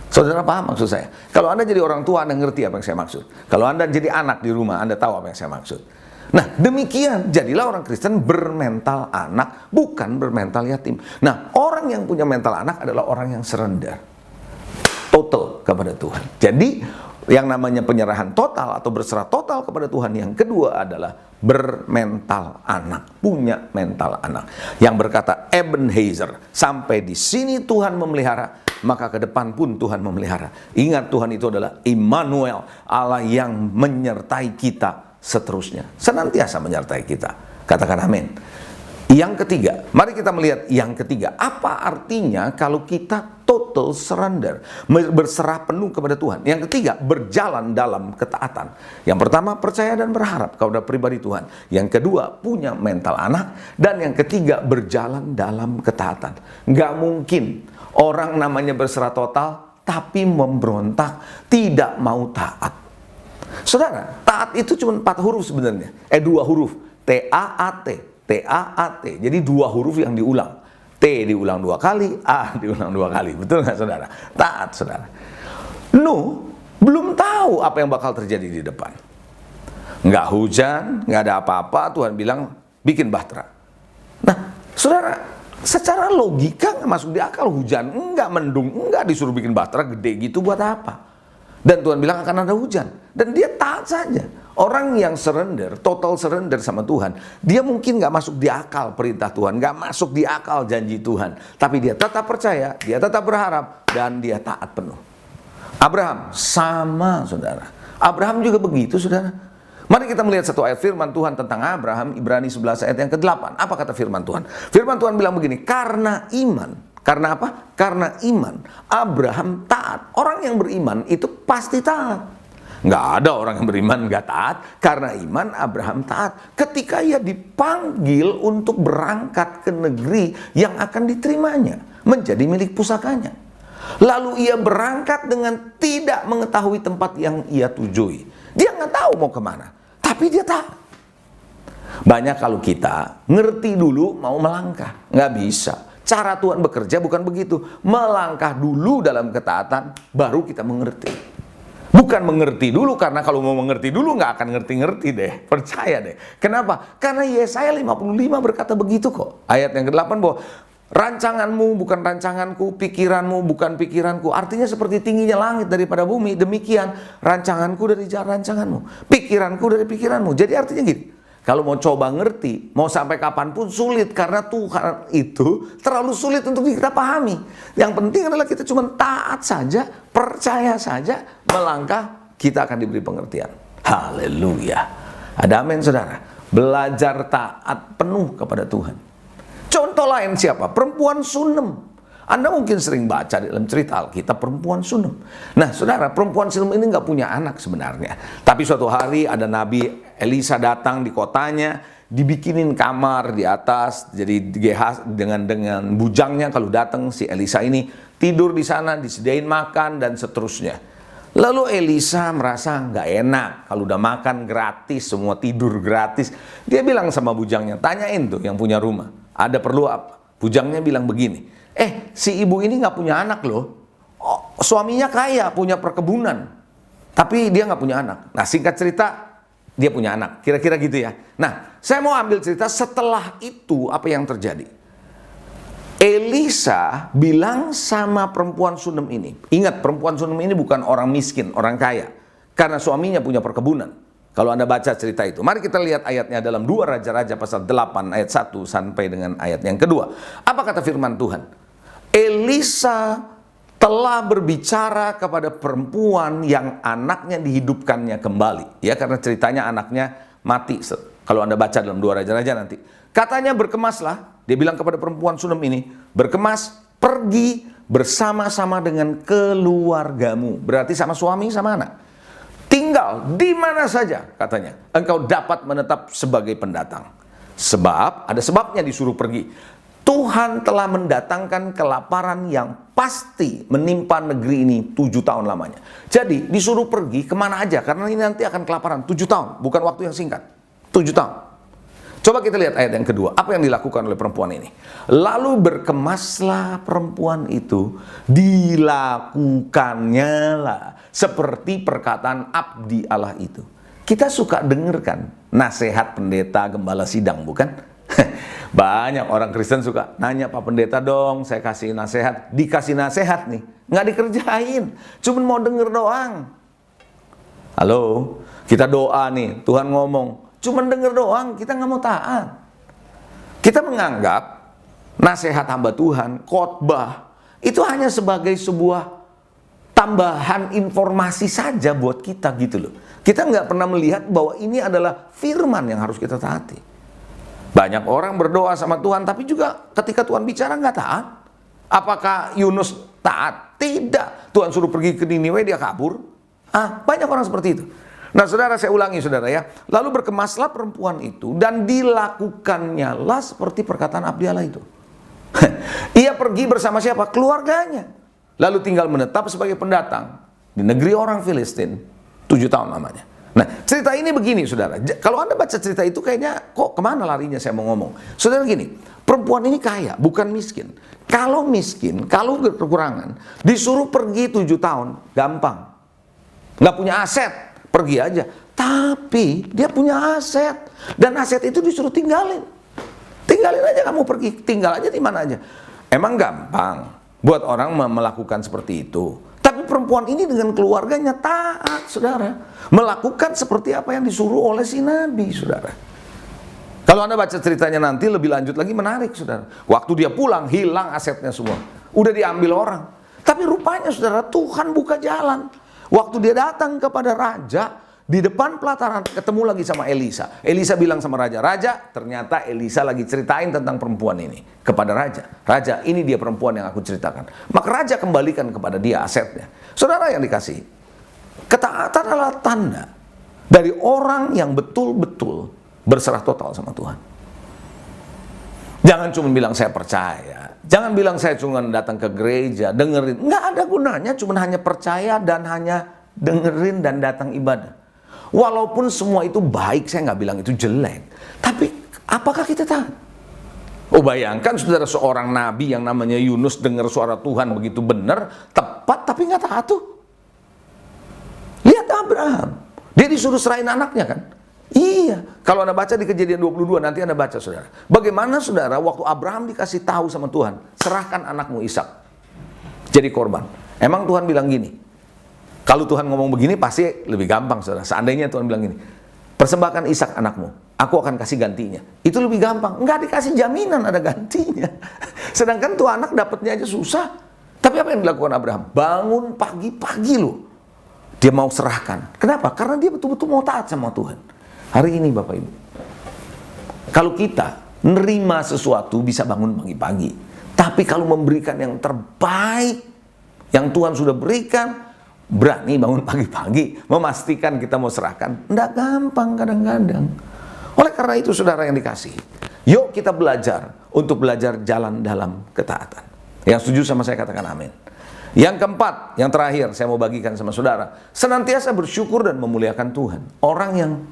Speaker 5: Saudara paham maksud saya? Kalau Anda jadi orang tua, Anda ngerti apa yang saya maksud. Kalau Anda jadi anak di rumah, Anda tahu apa yang saya maksud. Nah, demikian, jadilah orang Kristen bermental anak, bukan bermental yatim. Nah, orang yang punya mental anak adalah orang yang surrender total kepada Tuhan. Jadi, yang namanya penyerahan total atau berserah total kepada Tuhan, yang kedua adalah bermental anak, punya mental anak. Yang berkata Ebenezer, sampai di sini Tuhan memelihara, maka ke depan pun Tuhan memelihara. Ingat, Tuhan itu adalah Immanuel, Allah yang menyertai kita seterusnya, senantiasa menyertai kita. Katakan amin. Yang ketiga, mari kita melihat yang ketiga. Apa artinya kalau kita total total surrender, berserah penuh kepada Tuhan. Yang ketiga, berjalan dalam ketaatan. Yang pertama, percaya dan berharap kepada pribadi Tuhan. Yang kedua, punya mental anak. Dan yang ketiga, berjalan dalam ketaatan. Nggak mungkin orang namanya berserah total tapi memberontak, tidak mau taat. Saudara, taat itu cuma 4 huruf sebenarnya. 2 huruf. T-A-A-T. T-A-A-T. Jadi 2 huruf yang diulang. T diulang 2 kali, A diulang 2 kali. Betul nggak saudara? Taat saudara. Nuh belum tahu apa yang bakal terjadi di depan. Nggak hujan, nggak ada apa-apa. Tuhan bilang bikin bahtera. Nah saudara, secara logika nggak masuk di akal. Hujan, nggak mendung, nggak disuruh bikin bahtera gede gitu buat apa? Dan Tuhan bilang akan ada hujan. Dan dia taat saja. Orang yang surrender, total surrender sama Tuhan, dia mungkin nggak masuk di akal perintah Tuhan, nggak masuk di akal janji Tuhan, tapi dia tetap percaya, dia tetap berharap, dan dia taat penuh. Abraham sama saudara. Abraham juga begitu saudara. Mari kita melihat satu ayat firman Tuhan tentang Abraham, Ibrani 11 ayat yang ke-8. Apa kata firman Tuhan? Firman Tuhan bilang begini, karena iman. Karena apa? Karena iman. Abraham taat. Orang yang beriman itu pasti taat. Nggak ada orang yang beriman nggak taat. Karena iman Abraham taat. Ketika ia dipanggil untuk berangkat ke negeri yang akan diterimanya, menjadi milik pusakanya. Lalu ia berangkat dengan tidak mengetahui tempat yang ia tujui. Dia nggak tahu mau kemana, tapi dia taat. Banyak kalau kita ngerti dulu mau melangkah, nggak bisa. Cara Tuhan bekerja bukan begitu. Melangkah dulu dalam ketaatan, baru kita mengerti. Bukan mengerti dulu, karena kalau mau mengerti dulu nggak akan ngerti-ngerti deh. Percaya deh. Kenapa? Karena Yesaya 55 berkata begitu kok. Ayat yang ke-8 bahwa rancanganmu bukan rancanganku, pikiranmu bukan pikiranku. Artinya seperti tingginya langit daripada bumi, demikian rancanganku dari rancanganmu, pikiranku dari pikiranmu. Jadi artinya gini, kalau mau coba ngerti, mau sampai kapanpun sulit, karena Tuhan itu terlalu sulit untuk kita pahami. Yang penting adalah kita cuma taat saja, percaya saja, melangkah, kita akan diberi pengertian. Haleluya. Ada amin saudara. Belajar taat penuh kepada Tuhan. Contoh lain siapa? Perempuan Sunem. Anda mungkin sering baca di dalam cerita Alkitab perempuan Sunem. Nah saudara, perempuan Sunem ini nggak punya anak sebenarnya. Tapi suatu hari ada Nabi Elisa datang di kotanya, dibikinin kamar di atas, jadi dengan bujangnya kalau datang si Elisa ini tidur di sana, disediain makan dan seterusnya. Lalu Elisa merasa nggak enak kalau udah makan gratis, semua tidur gratis. Dia bilang sama bujangnya, tanyain tuh yang punya rumah, ada perlu apa? Bujangnya bilang begini, si ibu ini nggak punya anak loh. Oh, suaminya kaya, punya perkebunan, tapi dia nggak punya anak. Nah singkat cerita, dia punya anak, kira-kira gitu ya. Nah, saya mau ambil cerita setelah itu apa yang terjadi. Elisa bilang sama perempuan Sunem ini. Ingat, perempuan Sunem ini bukan orang miskin, orang kaya. Karena suaminya punya perkebunan. Kalau Anda baca cerita itu. Mari kita lihat ayatnya dalam 2 Raja-Raja pasal 8 ayat 1 sampai dengan ayat yang kedua. Apa kata firman Tuhan? Elisa telah berbicara kepada perempuan yang anaknya dihidupkannya kembali. Ya, karena ceritanya anaknya mati. Kalau Anda baca dalam 2 Raja-Raja nanti. Katanya berkemaslah. Dia bilang kepada perempuan Sunem ini, berkemas, pergi bersama-sama dengan keluargamu. Berarti sama suami, sama anak. Tinggal di mana saja, katanya. Engkau dapat menetap sebagai pendatang. Sebab, ada sebabnya disuruh pergi. Tuhan telah mendatangkan kelaparan yang pasti menimpa negeri ini 7 tahun lamanya. Jadi disuruh pergi kemana aja, karena ini nanti akan kelaparan 7 tahun, bukan waktu yang singkat. 7 tahun. Coba kita lihat ayat yang kedua. Apa yang dilakukan oleh perempuan ini? Lalu berkemaslah perempuan itu, dilakukannya lah seperti perkataan abdi Allah itu. Kita suka dengarkan nasihat pendeta gembala sidang, bukan? Banyak orang Kristen suka nanya, Pak Pendeta dong, saya kasih nasihat. Dikasih nasihat nih, nggak dikerjain, cuma mau denger doang. Halo, kita doa nih, Tuhan ngomong, cuma denger doang, kita nggak mau taat. Kita menganggap nasihat hamba Tuhan, khotbah, itu hanya sebagai sebuah tambahan informasi saja buat kita gitu loh. Kita nggak pernah melihat bahwa ini adalah firman yang harus kita taati. Banyak orang berdoa sama Tuhan, tapi juga ketika Tuhan bicara nggak taat. Apakah Yunus taat. Tidak. Tuhan suruh pergi ke Niniwe, dia kabur. Banyak orang seperti itu. Nah saudara, saya ulangi saudara ya. Lalu berkemaslah perempuan itu dan dilakukannya lah seperti perkataan abdi Allah itu. Ia pergi bersama siapa? Keluarganya. Lalu tinggal menetap sebagai pendatang di negeri orang Filistin 7 tahun lamanya. Nah cerita ini begini saudara. Kalau Anda baca cerita itu kayaknya kok kemana larinya saya mau ngomong. Saudara gini, perempuan ini kaya bukan miskin. Kalau miskin, kalau kekurangan, disuruh pergi 7 tahun, gampang. Nggak punya aset, pergi aja. Tapi dia punya aset, dan aset itu disuruh tinggalin. Tinggalin aja kamu pergi, tinggal aja di mana aja. Emang gampang buat orang melakukan seperti itu. Tapi perempuan ini dengan keluarganya taat, saudara. Melakukan seperti apa yang disuruh oleh si Nabi, saudara. Kalau Anda baca ceritanya nanti lebih lanjut lagi menarik, saudara. Waktu dia pulang, hilang asetnya semua. Udah diambil orang. Tapi rupanya, saudara, Tuhan buka jalan. Waktu dia datang kepada raja, di depan pelataran ketemu lagi sama Elisa. Elisa bilang sama raja, "Raja, ternyata Elisa lagi ceritain tentang perempuan ini kepada raja. Raja, ini dia perempuan yang aku ceritakan." Maka raja kembalikan kepada dia asetnya. Saudara yang dikasihi, ketaatan adalah tanda dari orang yang betul-betul berserah total sama Tuhan. Jangan cuma bilang saya percaya. Jangan bilang saya cuma datang ke gereja, dengerin. Nggak ada gunanya, cuma hanya percaya dan hanya dengerin dan datang ibadah. Walaupun semua itu baik, saya nggak bilang itu jelek. Tapi apakah kita taat? Bayangkan saudara, seorang nabi yang namanya Yunus dengar suara Tuhan begitu benar, tepat, tapi nggak taat tuh. Lihat Abraham. Dia disuruh serahin anaknya kan? Iya. Kalau Anda baca di Kejadian 22, nanti Anda baca saudara. Bagaimana saudara waktu Abraham dikasih tahu sama Tuhan, serahkan anakmu Ishak jadi korban. Emang Tuhan bilang gini? Kalau Tuhan ngomong begini pasti lebih gampang saudara. Seandainya Tuhan bilang gini, persembahkan Ishak anakmu, aku akan kasih gantinya. Itu lebih gampang. Nggak dikasih jaminan ada gantinya. Sedangkan tuh anak dapatnya aja susah. Tapi apa yang dilakukan Abraham? Bangun pagi-pagi loh. Dia mau serahkan. Kenapa? Karena dia betul-betul mau taat sama Tuhan. Hari ini Bapak Ibu, kalau kita nerima sesuatu bisa bangun pagi-pagi. Tapi kalau memberikan yang terbaik yang Tuhan sudah berikan, berani bangun pagi-pagi, memastikan kita mau serahkan. Nggak gampang kadang-kadang. Oleh karena itu saudara yang dikasihi, yuk kita belajar untuk belajar jalan dalam ketaatan. Yang setuju sama saya katakan amin. Yang keempat, yang terakhir saya mau bagikan sama saudara, senantiasa bersyukur dan memuliakan Tuhan. Orang yang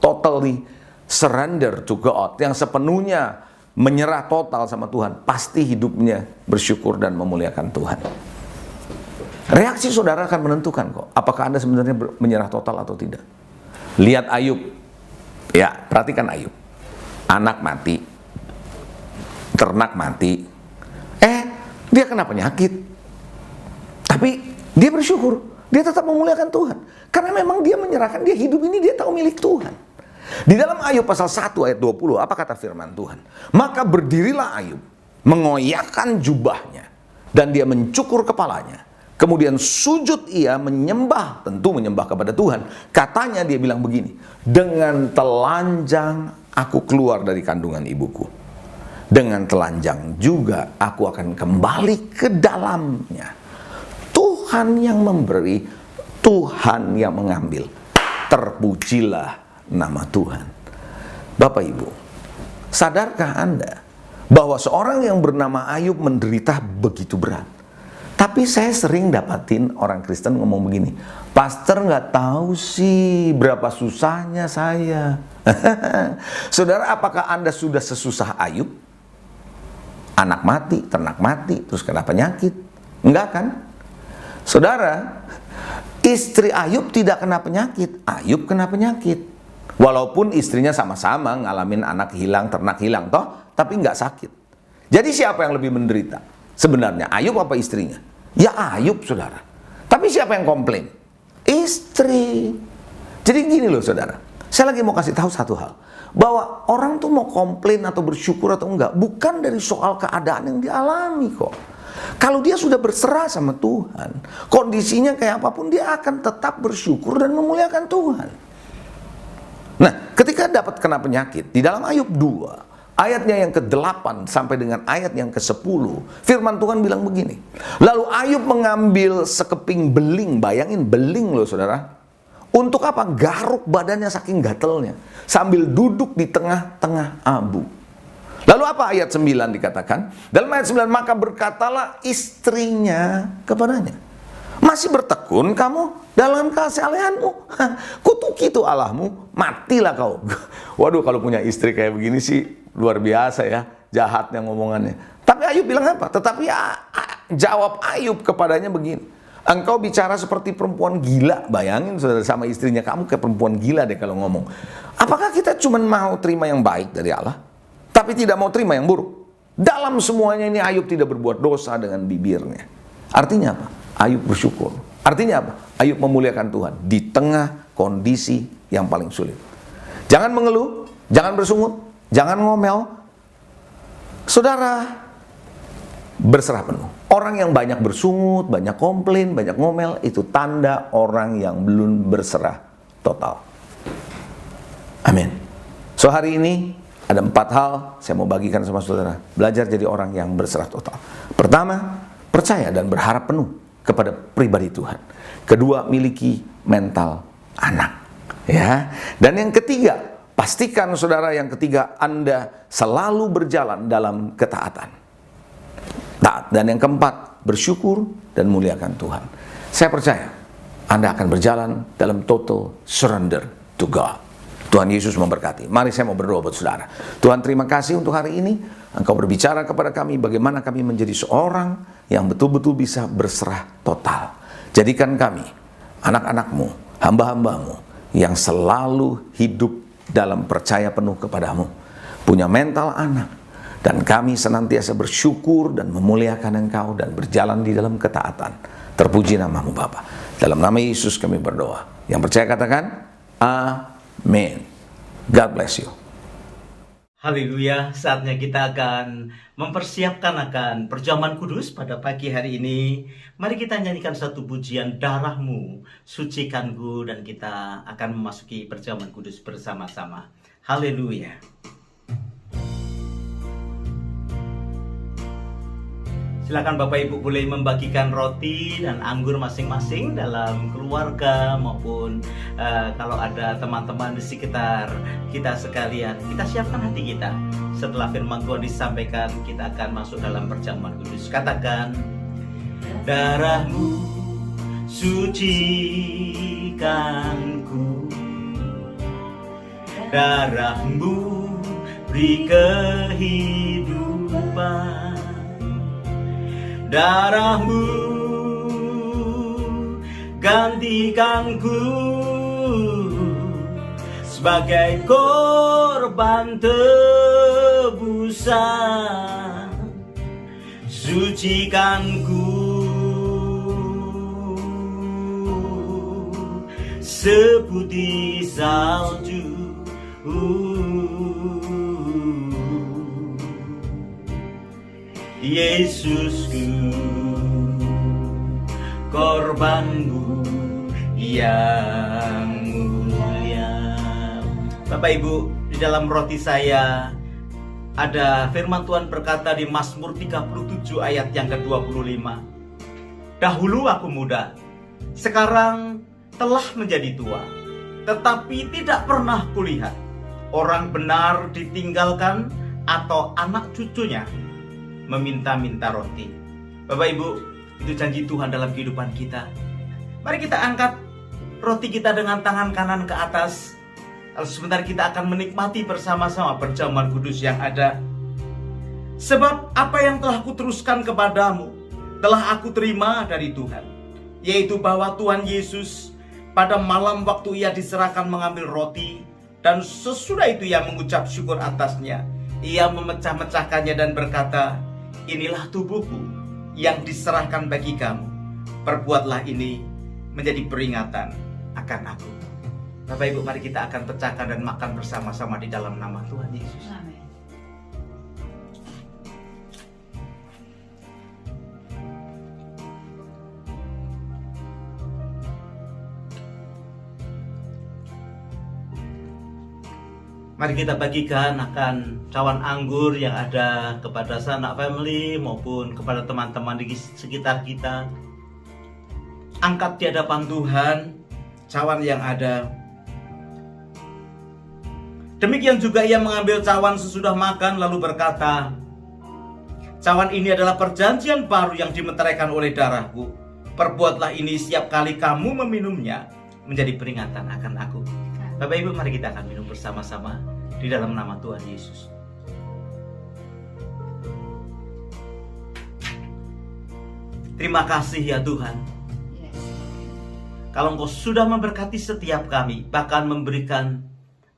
Speaker 5: totally surrender to God, yang sepenuhnya menyerah total sama Tuhan, pasti hidupnya bersyukur dan memuliakan Tuhan. Reaksi saudara akan menentukan kok, apakah Anda sebenarnya menyerah total atau tidak. Lihat Ayub. Ya, perhatikan Ayub. Anak mati, ternak mati, dia kena penyakit. Tapi dia bersyukur, dia tetap memuliakan Tuhan. Karena memang dia menyerahkan, dia hidup ini dia tahu milik Tuhan. Di dalam Ayub pasal 1 ayat 20, apa kata firman Tuhan? Maka berdirilah Ayub, mengoyakkan jubahnya, dan dia mencukur kepalanya. Kemudian sujud ia menyembah, tentu menyembah kepada Tuhan. Katanya dia bilang begini, dengan telanjang aku keluar dari kandungan ibuku. Dengan telanjang juga aku akan kembali ke dalamnya. Tuhan yang memberi, Tuhan yang mengambil. Terpujilah nama Tuhan. Bapak Ibu, sadarkah Anda bahwa seorang yang bernama Ayub menderita begitu berat? Tapi saya sering dapatin orang Kristen ngomong begini, "Pastor nggak tahu sih berapa susahnya saya." Saudara, apakah Anda sudah sesusah Ayub? Anak mati, ternak mati, terus kena penyakit? Enggak kan? Saudara, istri Ayub tidak kena penyakit, Ayub kena penyakit. Walaupun istrinya sama-sama ngalamin anak hilang, ternak hilang, toh, tapi nggak sakit. Jadi siapa yang lebih menderita? Sebenarnya Ayub apa istrinya? Ya Ayub, saudara. Tapi siapa yang komplain? Istri. Jadi gini loh saudara, saya lagi mau kasih tahu satu hal, bahwa orang tuh mau komplain atau bersyukur atau enggak, bukan dari soal keadaan yang dialami kok. Kalau dia sudah berserah sama Tuhan, kondisinya kayak apapun, dia akan tetap bersyukur dan memuliakan Tuhan. Nah, ketika dapat kena penyakit, di dalam Ayub 2, ayatnya yang ke-8 sampai dengan ayat yang ke-10, firman Tuhan bilang begini. Lalu Ayub mengambil sekeping beling, bayangin beling loh saudara. Untuk apa? Garuk badannya saking gatelnya, sambil duduk di tengah-tengah abu. Lalu apa ayat 9 dikatakan? Dalam ayat 9, maka berkatalah istrinya kepadanya, masih bertekun kamu dalam kesalehanmu? Kutuki itu Allahmu, matilah kau. Waduh, kalau punya istri kayak begini sih luar biasa ya, jahatnya ngomongannya. Tapi Ayub bilang apa? Tetapi jawab Ayub kepadanya begini, engkau bicara seperti perempuan gila. Bayangin saudara, sama istrinya, kamu kayak perempuan gila deh kalau ngomong. Apakah kita cuma mau terima yang baik dari Allah, tapi tidak mau terima yang buruk? Dalam semuanya ini Ayub tidak berbuat dosa dengan bibirnya. Artinya apa? Ayub bersyukur. Artinya apa? Ayub memuliakan Tuhan di tengah kondisi yang paling sulit. Jangan mengeluh, jangan bersungut, jangan ngomel. Saudara, berserah penuh. Orang yang banyak bersungut, banyak komplain, banyak ngomel, itu tanda orang yang belum berserah total. Amin. So hari ini ada 4 hal saya mau bagikan sama saudara. Belajar jadi orang yang berserah total. Pertama, percaya dan berharap penuh kepada pribadi Tuhan. Kedua, miliki mental anak. Ya. Dan yang ketiga, pastikan saudara, yang ketiga, Anda selalu berjalan dalam ketaatan. Taat. Dan yang keempat, bersyukur dan muliakan Tuhan. Saya percaya Anda akan berjalan dalam total surrender to God. Tuhan Yesus memberkati. Mari saya mau berdoa buat saudara. Tuhan, terima kasih untuk hari ini. Engkau berbicara kepada kami bagaimana kami menjadi seorang yang betul-betul bisa berserah total. Jadikan kami anak-anak-Mu, hamba-hamba-Mu yang selalu hidup dalam percaya penuh kepadamu, punya mental anak, dan kami senantiasa bersyukur dan memuliakan Engkau dan berjalan di dalam ketaatan. Terpuji nama-Mu Bapa. Dalam nama Yesus kami berdoa. Yang percaya katakan amin. God bless you.
Speaker 4: Haleluya, saatnya kita akan mempersiapkan akan perjamuan kudus pada pagi hari ini. Mari kita nyanyikan satu pujian, darahmu sucikanku, dan kita akan memasuki perjamuan kudus bersama-sama. Haleluya. Silakan Bapak Ibu boleh membagikan roti dan anggur masing-masing dalam keluarga maupun kalau ada teman-teman di sekitar kita sekalian. Kita siapkan hati kita. Setelah firman Tuhan disampaikan, kita akan masuk dalam perjamuan kudus. Katakan, darahmu sucikanku, darahmu beri kehidupan, darahmu gantikanku sebagai korban tebusan, sucikanku seputih salju. Yesusku, korbanmu yang mulia. Bapak Ibu, di dalam roti saya ada firman Tuhan berkata di Mazmur 37 ayat yang ke-25. Dahulu aku muda, sekarang telah menjadi tua, tetapi tidak pernah kulihat orang benar ditinggalkan atau anak cucunya meminta-minta roti. Bapak Ibu, itu janji Tuhan dalam kehidupan kita. Mari kita angkat roti kita dengan tangan kanan ke atas. Lalu sebentar kita akan menikmati bersama-sama perjamuan kudus yang ada. Sebab apa yang telah kuteruskan kepadamu telah aku terima dari Tuhan, yaitu bahwa Tuhan Yesus pada malam waktu ia diserahkan mengambil roti, dan sesudah itu ia mengucap syukur atasnya. Ia memecah-mecahkannya dan berkata, inilah tubuhku yang diserahkan bagi kamu. Perbuatlah ini menjadi peringatan akan aku. Bapak Ibu, mari kita akan pecahkan dan makan bersama-sama di dalam nama Tuhan Yesus.
Speaker 1: Amin.
Speaker 4: Mari kita bagikan akan cawan anggur yang ada kepada sanak family maupun kepada teman-teman di sekitar kita. Angkat di hadapan Tuhan cawan yang ada. Demikian juga ia mengambil cawan sesudah makan lalu berkata, "Cawan ini adalah perjanjian baru yang dimeteraikan oleh darahku. Perbuatlah ini setiap kali kamu meminumnya menjadi peringatan akan aku." Bapak Ibu, mari kita akan minum bersama-sama di dalam nama Tuhan Yesus. Terima kasih ya Tuhan. Kalau Engkau sudah memberkati setiap kami, bahkan memberikan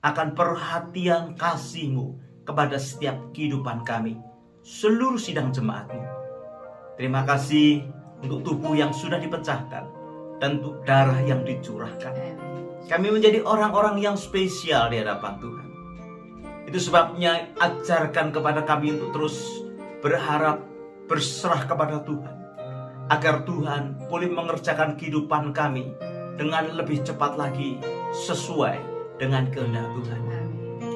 Speaker 4: akan perhatian kasih-Mu kepada setiap kehidupan kami, seluruh sidang jemaat-Mu. Terima kasih untuk tubuh yang sudah dipecahkan dan untuk darah yang dicurahkan. Kami menjadi orang-orang yang spesial di hadapan Tuhan. Itu sebabnya ajarkan kepada kami untuk terus berharap, berserah kepada Tuhan, agar Tuhan boleh mengerjakan kehidupan kami dengan lebih cepat lagi sesuai dengan kehendak Tuhan.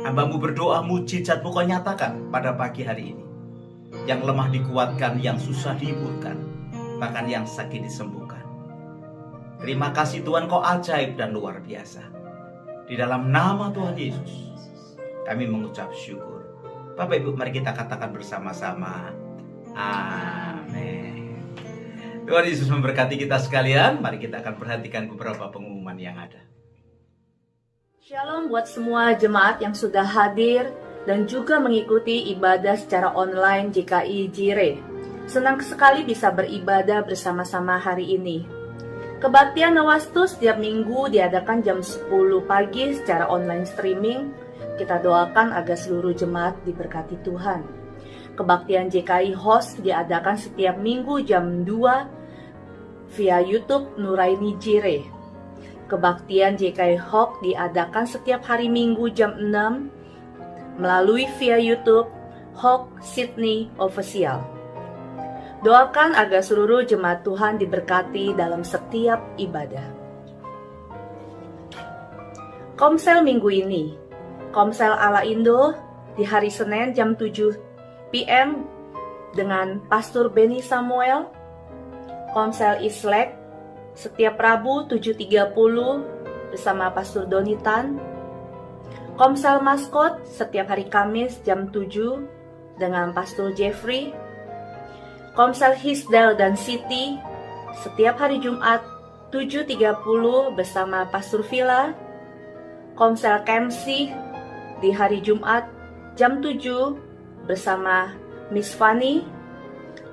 Speaker 4: Hamba-Mu berdoa, mujizat-Mu Kau nyatakan pada pagi hari ini. Yang lemah dikuatkan, yang susah dihiburkan, bahkan yang sakit disembuhkan. Terima kasih Tuhan, Kau ajaib dan luar biasa. Di dalam nama Tuhan Yesus kami mengucap syukur. Bapak Ibu, mari kita katakan bersama-sama, amin. Tuhan Yesus memberkati kita sekalian. Mari kita akan perhatikan beberapa pengumuman yang ada.
Speaker 1: Shalom buat semua jemaat yang sudah hadir dan juga mengikuti ibadah secara online GKI Jire. Senang sekali bisa beribadah bersama-sama hari ini. Kebaktian Nawastu setiap minggu diadakan jam 10 pagi secara online streaming. Kita doakan agar seluruh jemaat diberkati Tuhan. Kebaktian JKI Host diadakan setiap minggu jam 2 via YouTube Nuraini Jire. Kebaktian JKI Hawk diadakan setiap hari Minggu jam 6 melalui via YouTube Hawk Sydney Official. Doakan agar seluruh jemaat Tuhan diberkati dalam setiap ibadah. Komsel minggu ini, Komsel ala Indo di hari Senin jam 7 PM dengan Pastor Benny Samuel. Komsel Islek setiap Rabu 7.30 bersama Pastor Donitan. Komsel Maskot setiap hari Kamis jam 7 dengan Pastor Jeffrey. Komsel Hisdal dan Siti setiap hari Jumat 7.30 bersama Pastor Villa. Komsel Kemsi di hari Jumat jam 7 bersama Miss Fanny.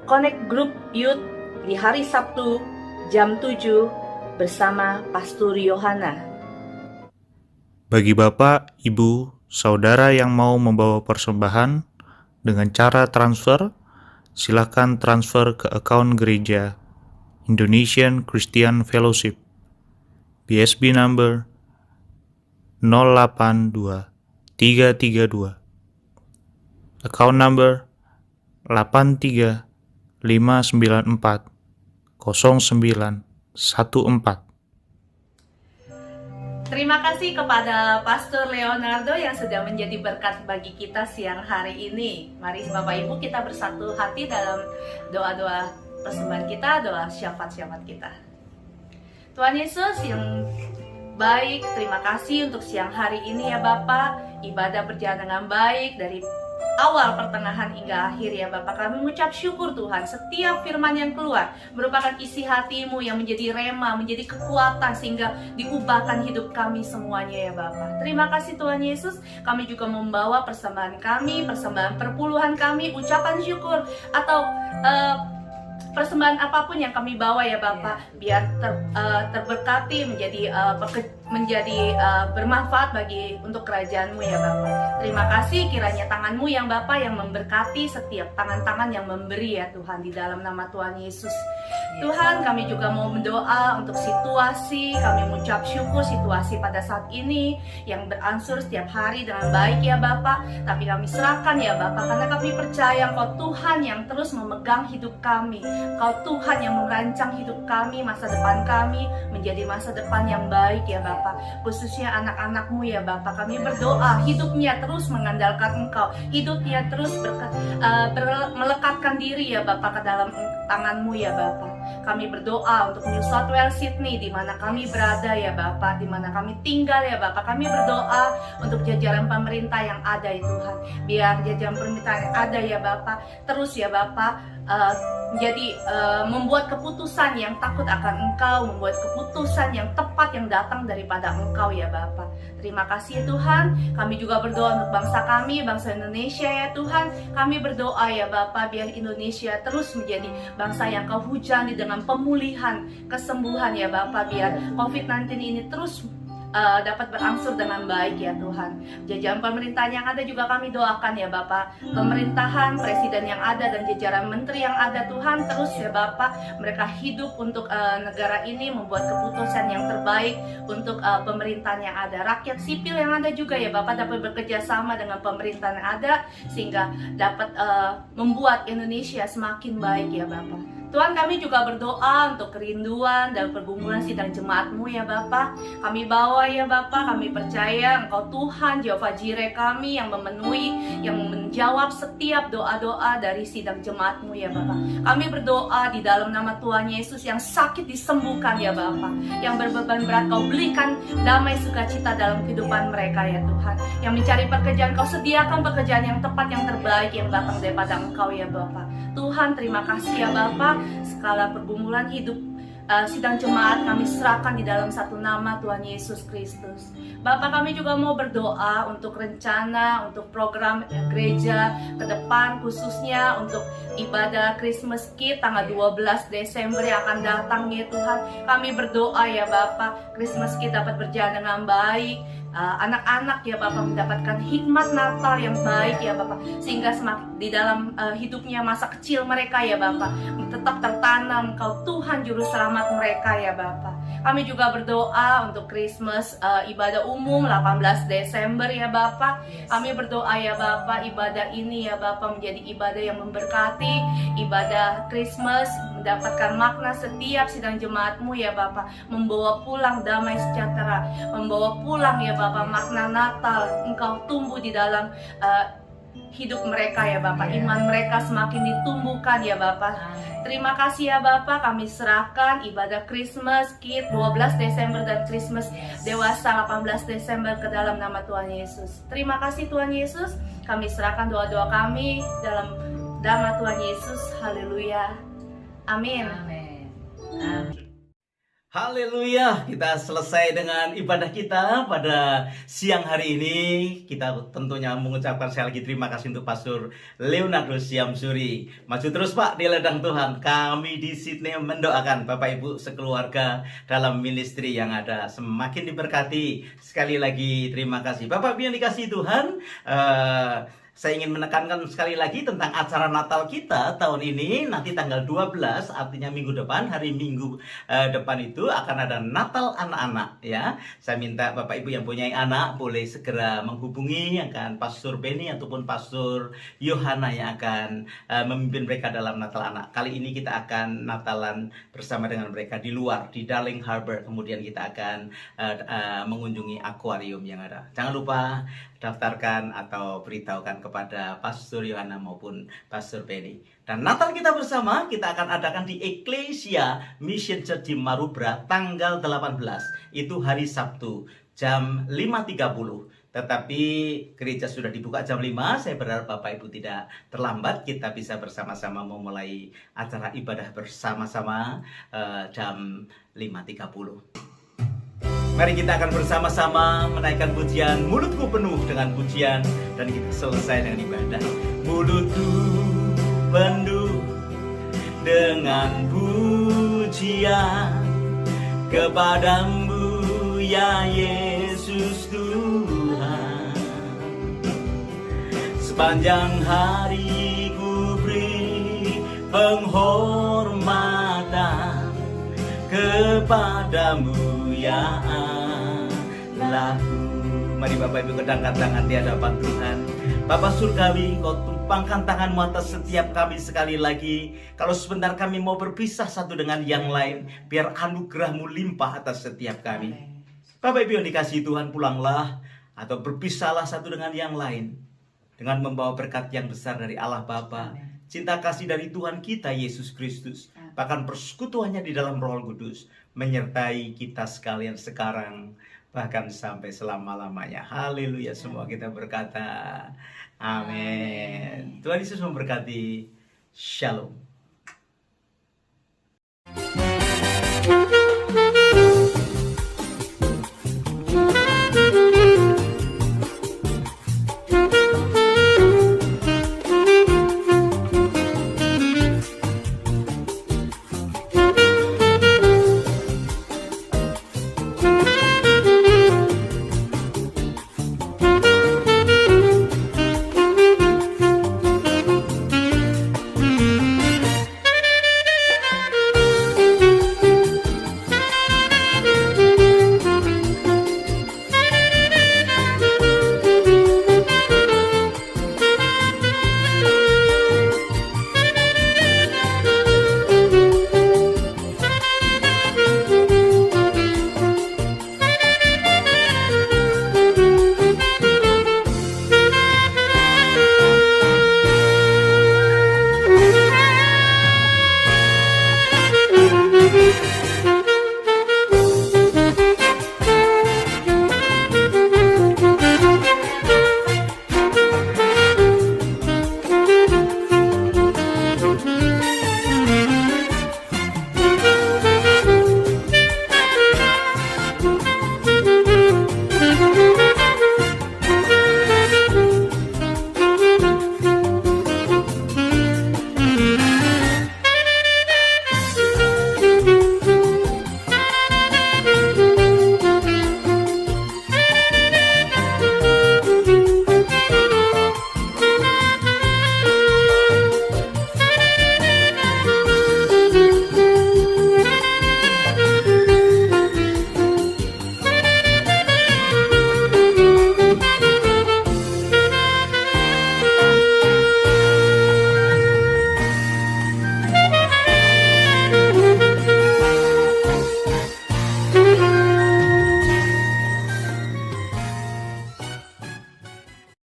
Speaker 1: Connect Group Youth di hari Sabtu jam 7 bersama Pastor Yohana.
Speaker 6: Bagi Bapak, Ibu, Saudara yang mau membawa persembahan dengan cara transfer, silakan transfer ke akun gereja Indonesian Christian Fellowship, BSB number 082332, account number 835940914.
Speaker 1: Terima kasih kepada Pastor Leonardo yang sudah menjadi berkat bagi kita siang hari ini. Mari Bapak Ibu kita bersatu hati dalam doa-doa persembahan kita, doa syafaat-syafaat kita. Tuhan Yesus yang baik, terima kasih untuk siang hari ini ya Bapak. Ibadah berjalan dengan baik dari awal, pertengahan hingga akhir ya Bapak. Kami mengucap syukur Tuhan, setiap firman yang keluar merupakan isi hati-Mu yang menjadi rema, menjadi kekuatan sehingga diubahkan hidup kami semuanya ya Bapak. Terima kasih Tuhan Yesus. Kami juga membawa persembahan kami, persembahan perpuluhan kami, ucapan syukur atau persembahan apapun yang kami bawa ya Bapak, biar terberkati menjadi bermanfaat untuk kerajaan-Mu ya Bapak. Terima kasih kiranya tangan-Mu yang Bapak yang memberkati setiap tangan-tangan yang memberi ya Tuhan, di dalam nama Tuhan Yesus. Tuhan, kami juga mau berdoa untuk situasi, kami mengucap syukur situasi pada saat ini yang berangsur setiap hari dengan baik ya Bapak. Tapi kami serahkan ya Bapak, karena kami percaya Engkau Tuhan yang terus memegang hidup kami. Engkau Tuhan yang merancang hidup kami, masa depan kami menjadi masa depan yang baik ya Bapak. Khususnya anak-anak-Mu ya Bapak, kami berdoa hidupnya terus mengandalkan Engkau, hidupnya terus melekatkan diri ya Bapak ke dalam tangan-Mu ya Bapak. Kami berdoa untuk New South Wales Sydney, di mana kami berada ya Bapak, di mana kami tinggal ya Bapak. Kami berdoa untuk jajaran pemerintah yang ada ya Tuhan. Biar jajaran pemerintah yang ada ya Bapak terus ya Bapak menjadi membuat keputusan yang takut akan Engkau, membuat keputusan yang tepat yang datang daripada Engkau ya Bapak. Terima kasih ya Tuhan. Kami juga berdoa untuk bangsa kami, bangsa Indonesia ya Tuhan. Kami berdoa ya Bapak, biar Indonesia terus menjadi bangsa yang Kau hujani dengan pemulihan, kesembuhan ya Bapak. Biar COVID-19 ini terus dapat berangsur dengan baik ya Tuhan. Jajaran pemerintahan yang ada juga kami doakan ya Bapak. Pemerintahan, presiden yang ada dan jajaran menteri yang ada Tuhan, terus ya Bapak, mereka hidup untuk negara ini, membuat keputusan yang terbaik untuk pemerintahan yang ada. Rakyat sipil yang ada juga ya Bapak dapat bekerja sama dengan pemerintahan yang ada, sehingga dapat membuat Indonesia semakin baik ya Bapak. Tuhan, kami juga berdoa untuk kerinduan dan pergumulan sidang jemaat-Mu ya Bapak. Kami bawa ya Bapak, kami percaya Engkau Tuhan Jehovah Jireh kami yang memenuhi, yang menjawab setiap doa-doa dari sidang jemaat-Mu ya Bapak. Kami berdoa di dalam nama Tuhan Yesus, yang sakit disembuhkan ya Bapak, yang berbeban berat Kau berikan damai sukacita dalam kehidupan mereka ya Tuhan. Yang mencari pekerjaan Kau sediakan pekerjaan yang tepat, yang terbaik yang datang daripada Engkau ya Bapak. Tuhan, terima kasih ya Bapak. Segala pergumulan hidup sidang jemaat kami serahkan di dalam satu nama Tuhan Yesus Kristus. Bapak, kami juga mau berdoa untuk rencana, untuk program gereja ke depan, khususnya untuk ibadah Christmas Kid tanggal 12 Desember yang akan datang ya Tuhan. Kami berdoa ya Bapak, Christmas Kid dapat berjalan dengan baik. Anak-anak ya Bapak mendapatkan hikmat Natal yang baik ya Bapak, sehingga semakin di dalam hidupnya masa kecil mereka ya Bapak tetap tertanam Kau Tuhan juru selamat mereka ya Bapak. Kami juga berdoa untuk Christmas ibadah umum 18 Desember ya Bapak. Kami berdoa ya Bapak, ibadah ini ya Bapak menjadi ibadah yang memberkati, ibadah Christmas mendapatkan makna setiap sidang jemaat-Mu ya Bapak, membawa pulang damai sejahtera, membawa pulang ya Bapak makna Natal. Engkau tumbuh di dalam hidup mereka ya Bapak, iman mereka semakin ditumbuhkan ya Bapak. Terima kasih ya Bapak, kami serahkan ibadah Christmas Kid 12 Desember dan Christmas dewasa 18 Desember ke dalam nama Tuhan Yesus. Terima kasih Tuhan Yesus, kami serahkan doa-doa kami dalam nama Tuhan Yesus. Haleluya. Amin.
Speaker 4: Haleluya, kita selesai dengan ibadah kita pada siang hari ini. Kita tentunya mengucapkan sekali lagi terima kasih untuk Pastor Leonardo Syamsuri. Maju terus Pak di ladang Tuhan. Kami di Sydney mendoakan Bapak Ibu sekeluarga dalam ministry yang ada semakin diberkati. Sekali lagi terima kasih Bapak Ibu yang dikasihi Tuhan. Saya ingin menekankan sekali lagi tentang acara Natal kita tahun ini. Nanti tanggal 12, artinya minggu depan, hari Minggu depan itu akan ada Natal anak-anak ya. Saya minta Bapak Ibu yang punya anak boleh segera menghubungi akan Pastor Benny ataupun Pastor Yohana yang akan memimpin mereka dalam Natal anak. Kali ini kita akan Natalan bersama dengan mereka di luar, di Darling Harbour. Kemudian kita akan mengunjungi akuarium yang ada. Jangan lupa daftarkan atau beritahukan kepada Pastor Yohana maupun Pastor Benny. Dan Natal kita bersama kita akan adakan di Ecclesia Mission Church di Marubra tanggal 18. Itu hari Sabtu jam 5.30. Tetapi gereja sudah dibuka jam 5. Saya berharap Bapak Ibu tidak terlambat. Kita bisa bersama-sama memulai acara ibadah bersama-sama jam 5.30. Mari kita akan bersama-sama menaikkan pujian Mulutku Penuh dengan pujian, dan kita selesai dengan ibadah. Mulutku penuh dengan pujian kepadamu ya Yesus Tuhan. Sepanjang hari ku beri penghormatan kepadamu ya Allahku. Mari Bapak Ibu kedangkan tangan di hadapan Tuhan. Bapa Surgawi, Engkau tumpangkan tanganmu atas setiap kami sekali lagi. Kalau sebentar kami mau berpisah satu dengan yang lain, biar anugerah-Mu limpah atas setiap kami. Bapak Ibu yang dikasihi Tuhan, pulanglah atau berpisahlah satu dengan yang lain dengan membawa berkat yang besar dari Allah Bapa, cinta kasih dari Tuhan kita Yesus Kristus, bahkan persekutuannya di dalam Roh Kudus menyertai kita sekalian sekarang bahkan sampai selama-lamanya. Haleluya, semua kita berkata amin. Tuhan Yesus memberkati. Shalom.